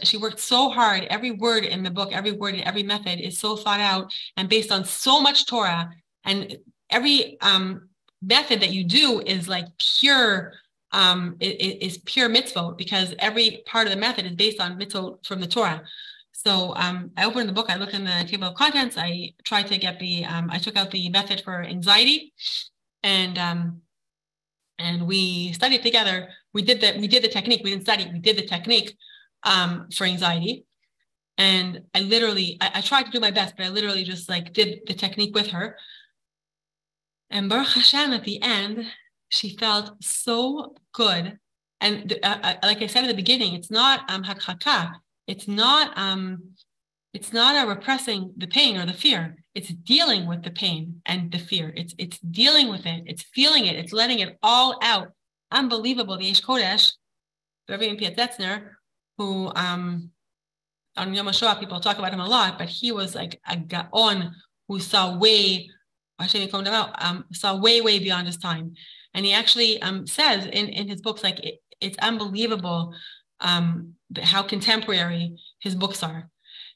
She worked so hard. Every word in the book, every word in every method is so thought out and based on so much Torah. And every method that you do is pure, is pure mitzvot, because every part of the method is based on mitzvot from the Torah. So I opened the book, I looked in the table of contents, I tried to get I took out the method for anxiety, and we studied together. We did the technique. We didn't study, we did the technique for anxiety. And I tried to do my best, but I literally just did the technique with her. And Baruch Hashem, at the end, she felt so good. And like I said at the beginning, it's not hadchaka. It's not repressing the pain or the fear. It's dealing with the pain and the fear. It's dealing with it. It's feeling it. It's letting it all out. Unbelievable. The Eish Kodesh, Rabbi Pietzner, who on Yom HaShoah, people talk about him a lot, but he was a gaon who saw way beyond his time. And he actually says in his books, it's unbelievable how contemporary his books are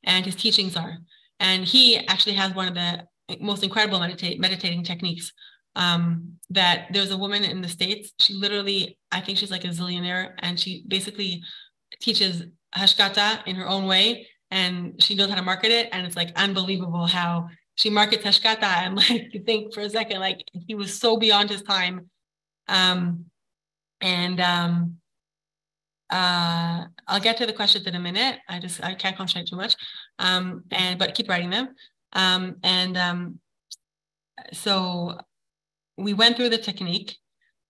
and his teachings are. And he actually has one of the most incredible meditating techniques. That there's a woman in the States, she literally, I think she's a zillionaire, and she basically teaches hashkata in her own way, and she knows how to market it. And it's unbelievable how she markets hashkata. And you think for a second, he was so beyond his time. And I'll get to the questions in a minute. I can't concentrate too much. But keep writing them. So we went through the technique,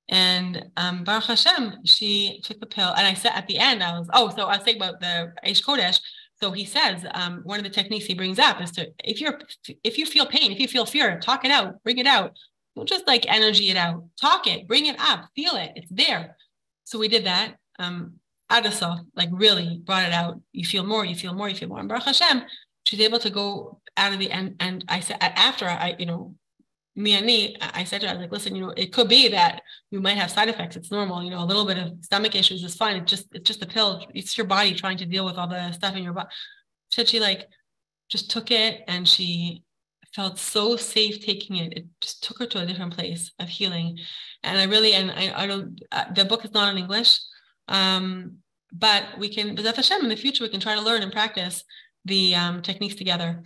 and Baruch Hashem, she took the pill. And I said at the end, so I was saying about the Eish Kodesh. So he says, one of the techniques he brings up is to, if you feel pain, if you feel fear, talk it out, bring it out. Don't just like energy it out, talk it, bring it up, feel it, it's there. So we did that. Adasa, like really brought it out. You feel more, you feel more, you feel more. And Baruch Hashem, she's able to go out of the end. And I said, after I said to her, I was like, listen, it could be that you might have side effects. It's normal, a little bit of stomach issues is fine. It's just a pill. It's your body trying to deal with all the stuff in your body. She like just took it, and she felt so safe taking it. It just took her to a different place of healing. And I don't, the book is not in English, but we can, B'ezrat Hashem, in the future, we can try to learn and practice the techniques together.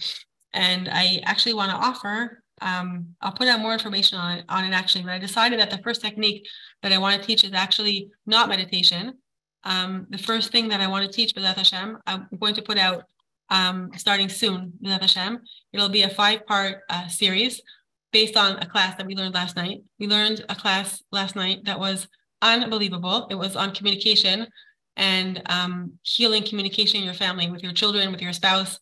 And I actually want to offer, I'll put out more information on it actually, but I decided that the first technique that I want to teach is actually not meditation. The first thing that I want to teach, B'ezrat Hashem, I'm going to put out starting soon, B'ezrat Hashem. It'll be a 5-part series based on a class that we learned last night. We learned a class last night that was unbelievable. It was on communication and healing communication in your family, with your children, with your spouse,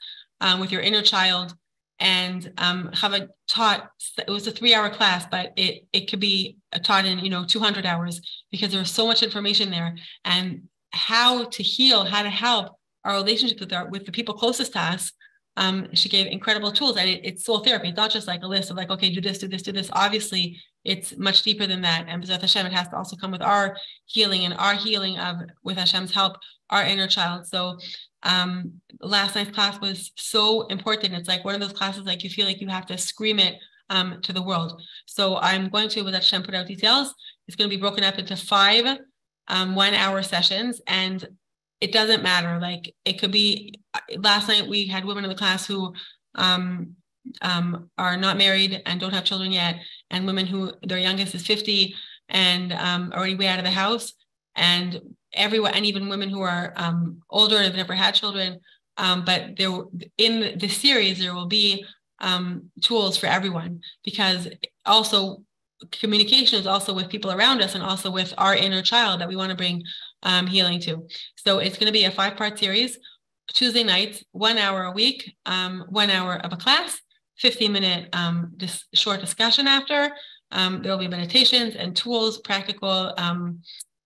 with your inner child. And Chava taught, it was a 3-hour class, but it could be taught in 200 hours, because there was so much information there, and how to heal, how to help our relationships with the people closest to us. She gave incredible tools, and it's soul therapy. It's not just like a list of like, okay, do this, do this, do this. Obviously, it's much deeper than that. And B'ezrat Hashem, it has to also come with our healing, and our healing with Hashem's help, our inner child. So last night's class was so important. It's like one of those classes, like you feel like you have to scream it to the world. So I'm going to, with Hashem, put out details. It's going to be broken up into 5 1-hour sessions, and it doesn't matter. Like it could be, last night we had women in the class who are not married and don't have children yet, and women who their youngest is 50 and already way out of the house, and everyone, and even women who are older and have never had children. But there, in the series, there will be tools for everyone, because also communication is also with people around us, and also with our inner child that we want to bring healing to. So it's going to be a 5-part series, Tuesday nights, 1 hour a week, 1 hour of a class, 15-minute short discussion after. There will be meditations and tools, practical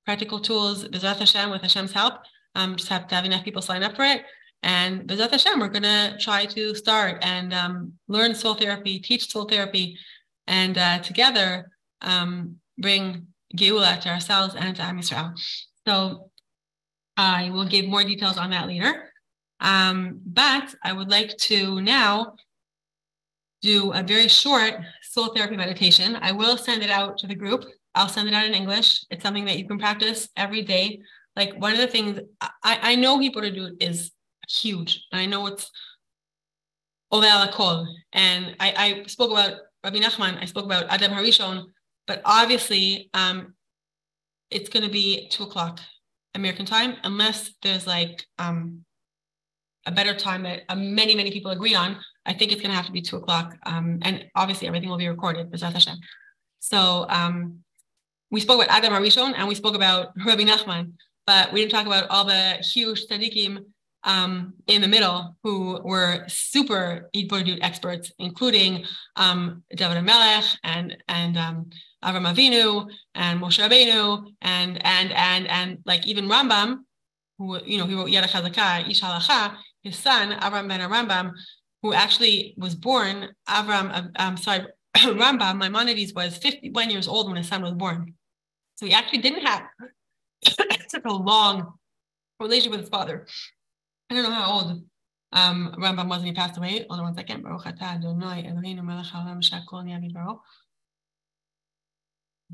tools, B'ezrat Hashem, with Hashem's help. Just have to have enough people sign up for it. And B'ezrat Hashem, we're going to try to start and learn soul therapy, teach soul therapy, and together bring Geula to ourselves and to Am Yisrael. So I will give more details on that later. But I would like to now do a very short soul therapy meditation. I will send it out to the group. I'll send it out in English. It's something that you can practice every day. Like one of the things I know Hebrew to do is huge. I know it's Ove ala kol. And I spoke about Rabbi Nachman. I spoke about Adam Harishon. But obviously, it's going to be 2:00 American time, unless there's like a better time that many, many people agree on. I think it's going to have to be 2:00. And obviously, everything will be recorded, B'ezrat Hashem. So we spoke about Adam Harishon, and we spoke about Rabbi Nachman, but we didn't talk about all the huge tzaddikim in the middle who were super Yidbordut experts, including David Melech and Avram Avinu and Moshe Rabbeinu and like even Rambam, who he wrote Yad HaChazakah, Ish Halacha, his son Avram ben Rambam, who actually was born Rambam Maimonides was 51 years old when his son was born, so he actually didn't have such a long relationship with his father. I don't know how old Rambam was when he passed away. Hold on 1 second. Baruch atah Adonai Eloheinu melech haolam shehakol nהיה bidbaro.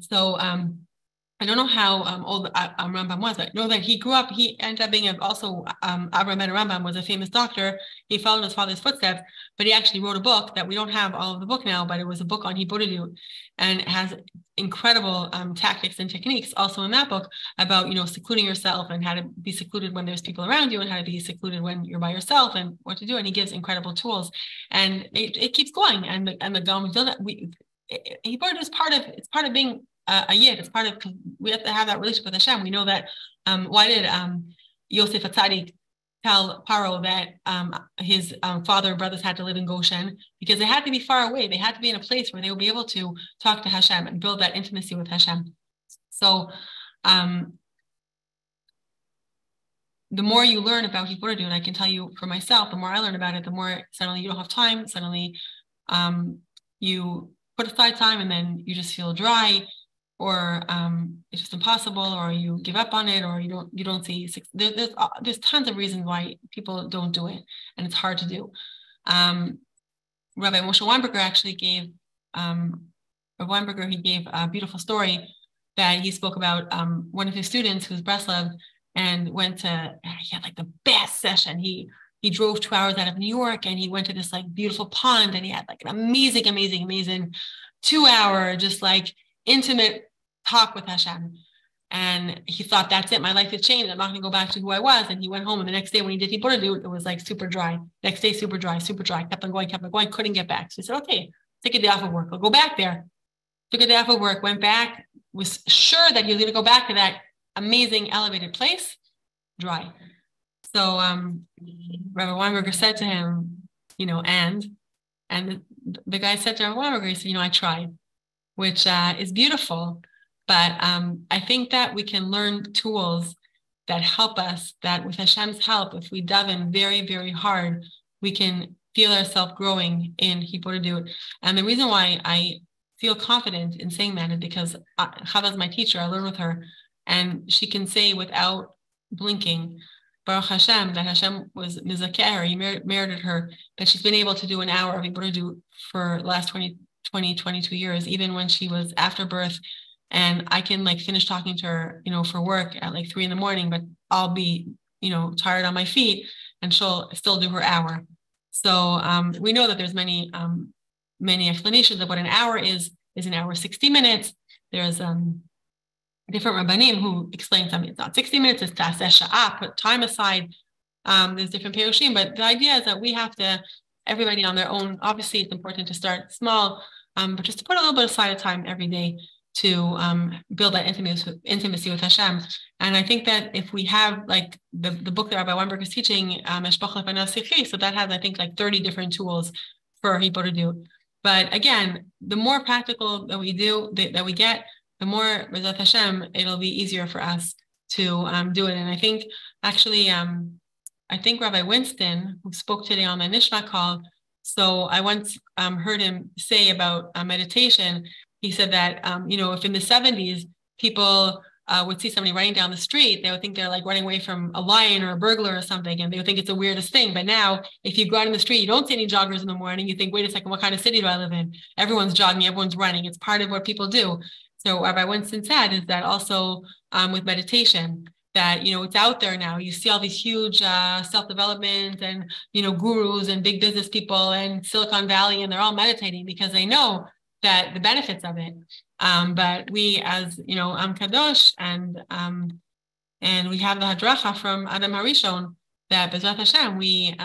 So I don't know how old Rambam was, but I know that he ended up being also Avraham ben Rambam was a famous doctor. He followed his father's footsteps, but he actually wrote a book that we don't have all of the book now, but it was a book on Hibodedut, and it has incredible tactics and techniques also in that book about, secluding yourself and how to be secluded when there's people around you and how to be secluded when you're by yourself and what to do. And he gives incredible tools, and it keeps going. And the Gaon Hibodedut is part of being a yid. It's part of, we have to have that relationship with Hashem. We know that. Why did Yosef Atzadik tell Paro that his father and brothers had to live in Goshen? Because they had to be far away. They had to be in a place where they would be able to talk to Hashem and build that intimacy with Hashem. So the more you learn about Hibodedut, I can tell you for myself, the more I learn about it, the more suddenly you don't have time. Suddenly you put aside time and then you just feel dry, or it's just impossible, or you give up on it, or you don't see. There's tons of reasons why people don't do it, and it's hard to do. Rabbi Moshe Weinberger actually gave he gave a beautiful story that he spoke about one of his students who's Breslov and he had like the best session. He drove 2 hours out of New York and he went to this like beautiful pond and he had like an amazing 2 hour just like intimate talk with Hashem. And he thought, that's it, my life has changed. I'm not going to go back to who I was. And he went home, and the next day when he did Hibodedut, it was like super dry. Next day, super dry, kept on going, couldn't get back. So he said, okay, take a day off of work. I'll go back there. Took a day off of work, went back, was sure that he was going to go back to that amazing elevated place, dry. So Rabbi Weinberger said to him, and the guy said to Rabbi Weinberger, he said, I tried, which is beautiful. But I think that we can learn tools that help us, that with Hashem's help, if we dive in very, very hard, we can feel ourselves growing in Hibodedut. And the reason why I feel confident in saying that is because Chava is my teacher. I learn with her, and she can say without blinking, Baruch Hashem, that Hashem was Mizakeh, he merited her, that she's been able to do an hour of Hibodedut for the last 22 years, even when she was after birth. And I can like finish talking to her, for work at like 3 a.m, but I'll be, tired on my feet, and she'll still do her hour. So we know that there's many explanations of what an hour is. Is an hour 60 minutes? There's different Rabbanim who explain something. It's not 60 minutes, it's taseh sha'ah, put time aside. There's different perushim, but the idea is that we have to, everybody on their own, obviously it's important to start small, but just to put a little bit aside of time every day to build that intimacy with Hashem. And I think that if we have like the book that Rabbi Weinberg is teaching, so that has, I think, like 30 different tools for Hibodedut. But again, the more practical that we do, that we get, the more, B'ezrat Hashem, it'll be easier for us to do it. And I think actually, I think Rabbi Winston, who spoke today on the Nishma call, so I once heard him say about meditation. He said that, if in the 70s, people would see somebody running down the street, they would think they're like running away from a lion or a burglar or something, and they would think it's the weirdest thing. But now, if you go out in the street, you don't see any joggers in the morning, you think, wait a second, what kind of city do I live in? Everyone's jogging, everyone's running. It's part of what people do. So Rabbi Winston said is that also with meditation, that, it's out there now. You see all these huge self-development and, gurus and big business people and Silicon Valley, and they're all meditating because they know that the benefits of it. But we, as Am Kadosh, and we have the Hadracha from Adam Harishon, that B'ezrat Hashem, we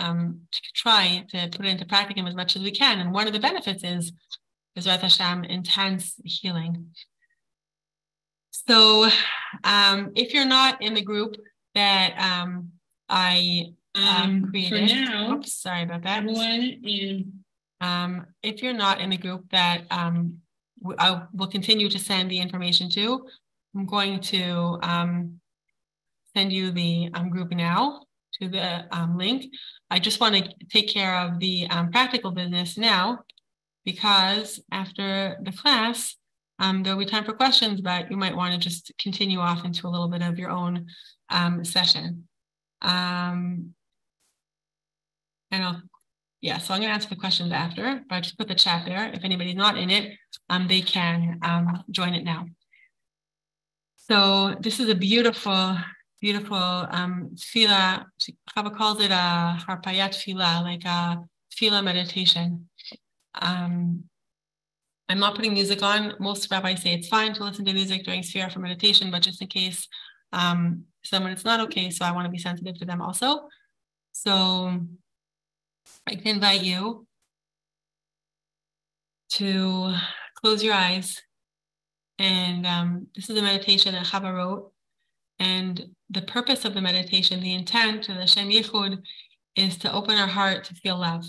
try to put it into practicum as much as we can. And one of the benefits is B'ezrat Hashem, intense healing. So if you're not in the group that I created, for now, oops, sorry about that. Everyone is. If you're not in the group that I will continue to send the information to, I'm going to send you the group now to the link. I just want to take care of the practical business now, because after the class, there'll be time for questions, but you might want to just continue off into a little bit of your own session. So I'm going to answer the questions after, but I just put the chat there. If anybody's not in it, they can join it now. So this is a beautiful, beautiful tefillah. Chava calls it a harpayat tefillah, like a tefillah meditation. I'm not putting music on. Most rabbis say it's fine to listen to music during Sfira for meditation, but just in case someone it's not okay, so I want to be sensitive to them also. So I can invite you to close your eyes. And this is a meditation that Chava wrote. And the purpose of the meditation, the intent of the Shem Yichud, is to open our heart to feel love.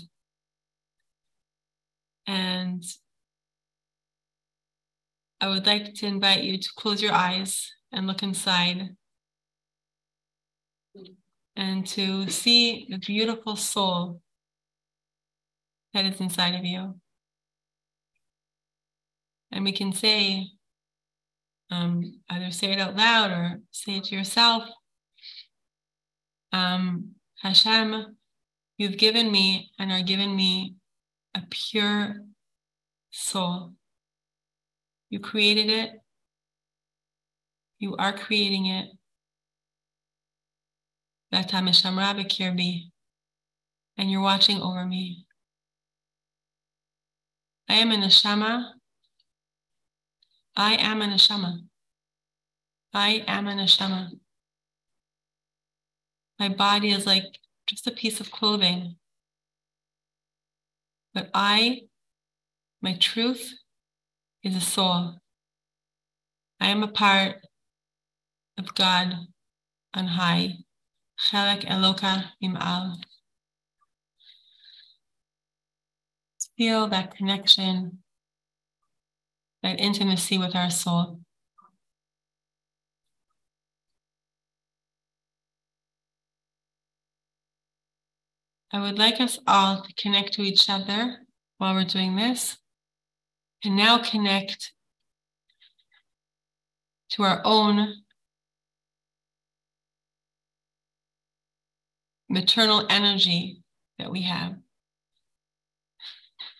And I would like to invite you to close your eyes and look inside and to see the beautiful soul that is inside of you. And we can say, either say it out loud or say it to yourself, Hashem, you've given me and are giving me a pure soul. You created it. You are creating it. And you're watching over me. I am a neshama. I am a neshama. I am a neshama. My body is like just a piece of clothing. But my truth is a soul. I am a part of God on high. Chelek Eloka Mim'al. Feel that connection, that intimacy with our soul. I would like us all to connect to each other while we're doing this, and now connect to our own maternal energy that we have.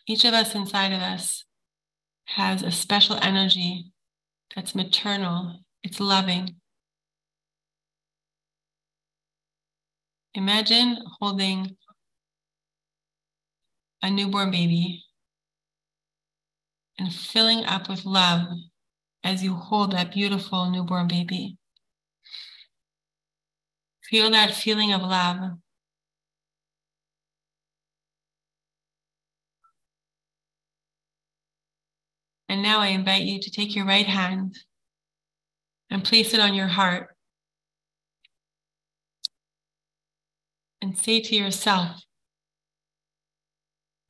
Each of us inside of us has a special energy that's maternal, it's loving. Imagine holding a newborn baby and filling up with love as you hold that beautiful newborn baby. Feel that feeling of love. And now I invite you to take your right hand and place it on your heart and say to yourself,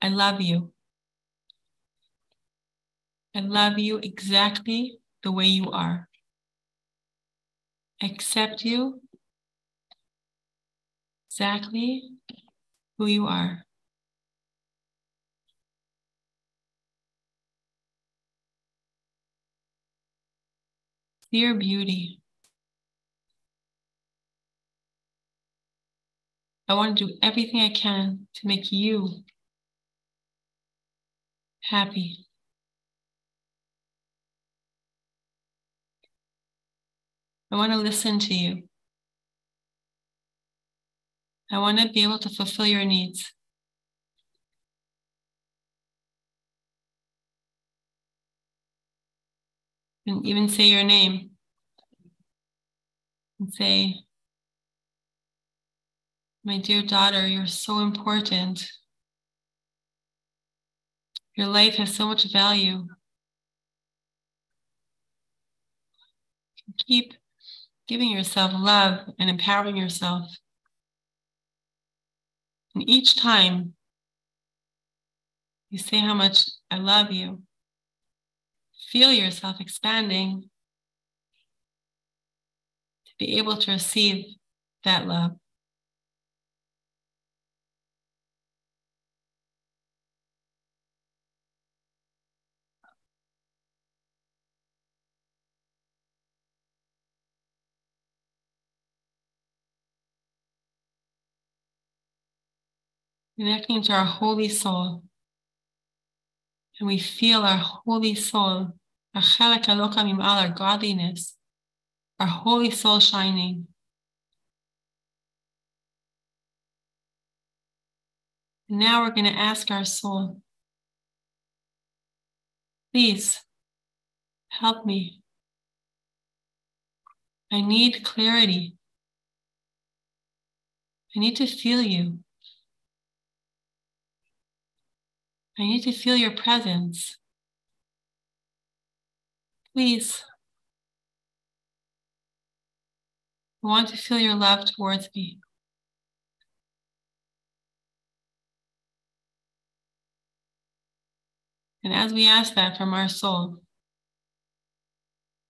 I love you. I love you exactly the way you are. I accept you exactly who you are. See your beauty. I want to do everything I can to make you happy. I want to listen to you. I want to be able to fulfill your needs. And even say your name. And say, my dear daughter, you're so important. Your life has so much value. Keep giving yourself love and empowering yourself. And each time you say how much I love you, feel yourself expanding to be able to receive that love. Connecting to our holy soul. And we feel our holy soul, our godliness, our holy soul shining. And now we're going to ask our soul, please help me. I need clarity. I need to feel you. I need to feel your presence. Please. I want to feel your love towards me. And as we ask that from our soul,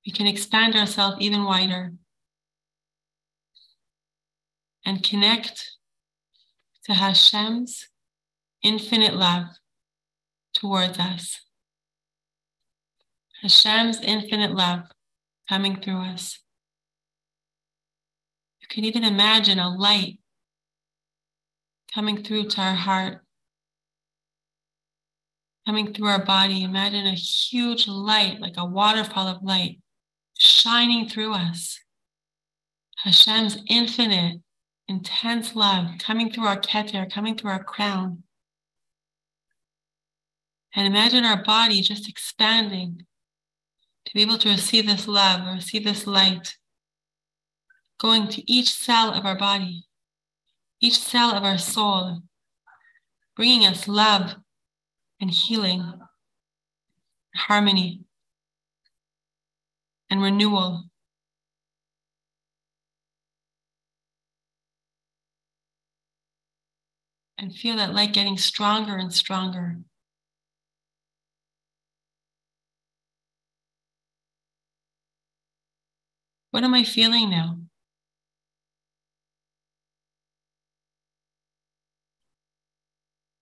we can expand ourselves even wider and connect to Hashem's infinite love towards us. Hashem's infinite love coming through us. You can even imagine a light coming through to our heart, coming through our body. Imagine a huge light, like a waterfall of light, shining through us. Hashem's infinite, intense love coming through our keter, coming through our crown. And imagine our body just expanding to be able to receive this love or receive this light, going to each cell of our body, each cell of our soul, bringing us love and healing, harmony, and renewal. And feel that light getting stronger and stronger. What am I feeling now?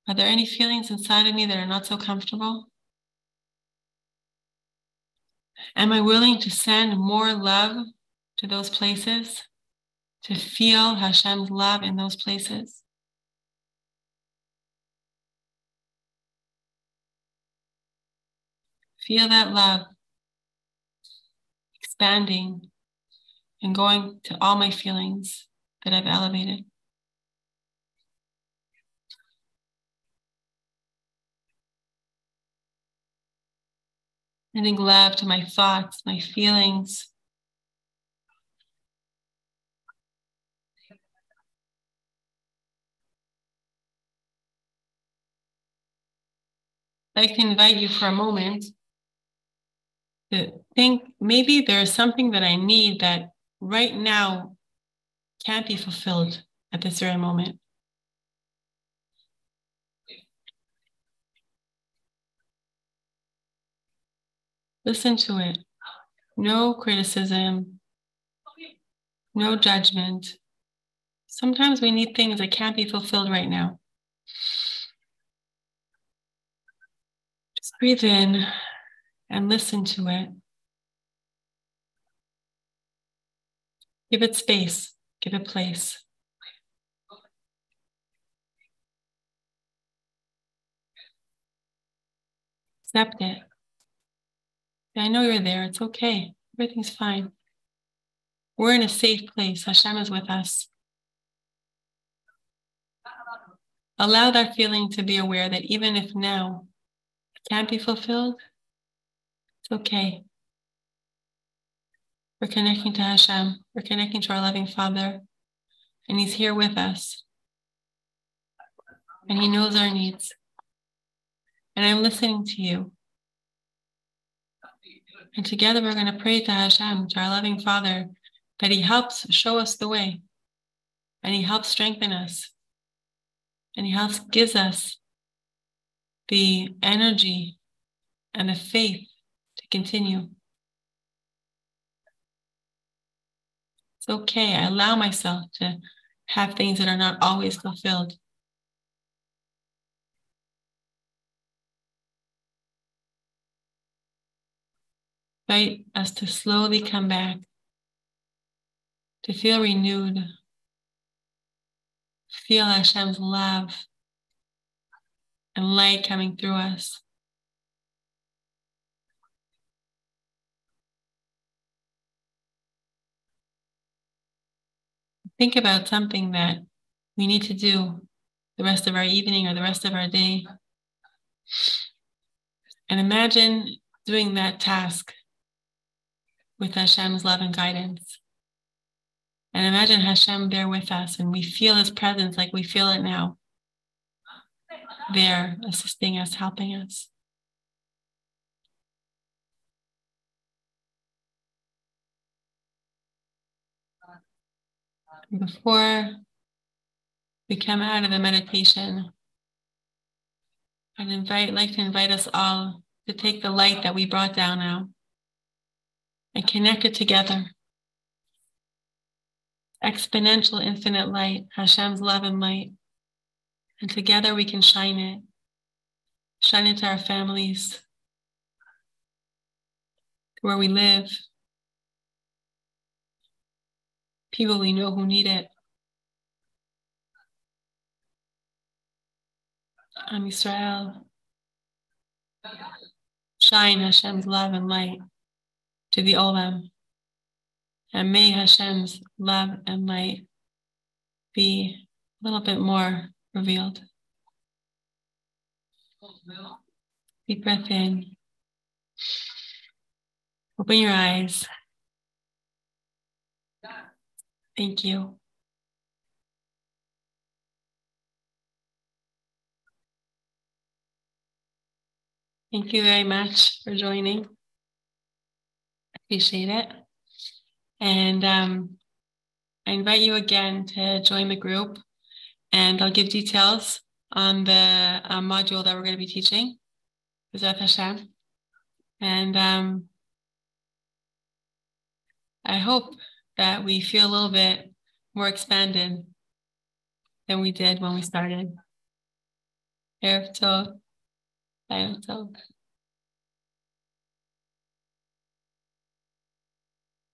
Are there any feelings inside of me that are not so comfortable? Am I willing to send more love to those places, to feel Hashem's love in those places? Feel that love expanding and going to all my feelings that I've elevated. Sending love to my thoughts, my feelings. I'd like to invite you for a moment to think maybe there's something that I need that right now can't be fulfilled at this very moment. Listen to it. No criticism, no judgment. Sometimes we need things that can't be fulfilled right now. Just breathe in and listen to it. Give it space, give it place. Accept it. I know you're there. It's okay. Everything's fine. We're in a safe place. Hashem is with us. Allow that feeling to be aware that even if now it can't be fulfilled, it's okay. We're connecting to Hashem. We're connecting to our loving Father. And He's here with us. And He knows our needs. And I'm listening to you. And together we're going to pray to Hashem, to our loving Father, that He helps show us the way. And He helps strengthen us. And He helps gives us the energy and the faith to continue. It's okay. I allow myself to have things that are not always fulfilled. Invite us to slowly come back, to feel renewed, feel Hashem's love and light coming through us. think about something that we need to do the rest of our evening or the rest of our day. And imagine doing that task with Hashem's love and guidance. And imagine Hashem there with us, and we feel his presence like we feel it now, there assisting us, helping us. Before we come out of the meditation, I'd like to invite us all to take the light that we brought down now and connect it together. Exponential, infinite light, Hashem's love and light. And together we can shine it to our families, where we live, people we know who need it. Am Yisrael, shine Hashem's love and light to the Olam. And may Hashem's love and light be a little bit more revealed. Deep breath in. Open your eyes. Thank you. Thank you very much for joining. Appreciate it. And I invite you again to join the group, and I'll give details on the module that we're going to be teaching, B'ezrat Hashem. And I hope that we feel a little bit more expanded than we did when we started. Erev Tov. Erev Tov.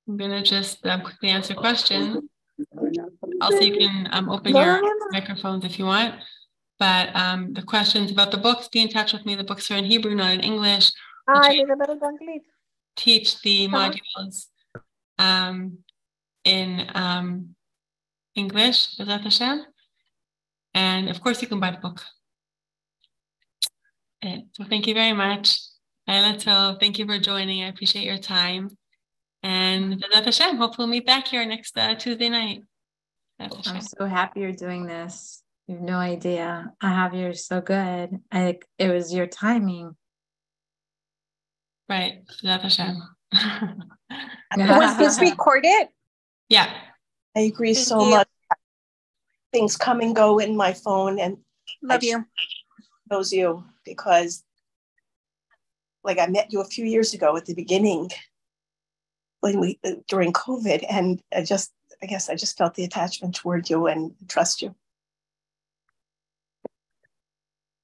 I'm going to just quickly answer questions. Also, you can open your microphones if you want. But the questions about the books, be in touch with me. The books are in Hebrew, not in English. Teach the modules in English, B'ezrat Hashem. And of course, you can buy the book. So thank you very much. Thank you for joining. I appreciate your time. And B'ezrat Hashem, hopefully we'll meet back here next Tuesday night. I'm so happy you're doing this. You have no idea. Ahavya, you're so good. It was your timing. Right. B'ezrat Hashem. Was this recorded? Yeah. I agree so much. Things come and go in my phone, and love you. Knows you because, like, I met you a few years ago at the beginning when we during COVID, and I guess I just felt the attachment toward you and trust you.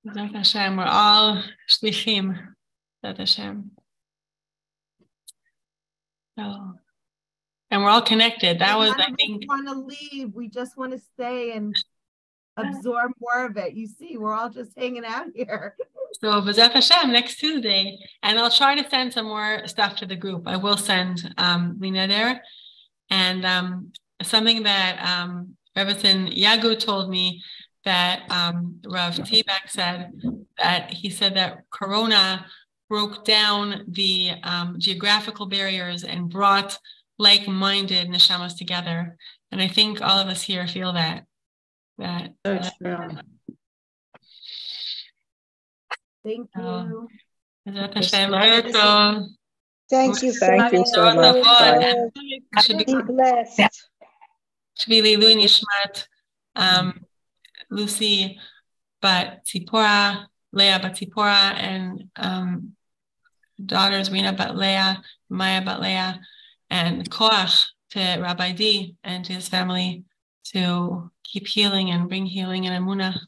B'ezrat Hashem, we're all shlichim. B'ezrat Hashem. So, and we're all connected. That was, I think. We want to leave. We just want to stay and absorb more of it. You see, we're all just hanging out here. So B'ezrat Hashem next Tuesday, and I'll try to send some more stuff to the group. I will send Lina there, and something that Rebbetzin Yagu told me that Rav Tabak said, that he said that Corona broke down the geographical barriers and brought like-minded neshamas together. And I think all of us here feel that. So true. Thank you. Thank you so much. Be blessed. Shvili Lui Nishmat, Lucy Bat Tzipora, Leah Bat Tzipora, and daughters Rina Bat Leah, Maya Bat Leah, and Koach to Rabbi D and to his family to keep healing and bring healing and Emunah.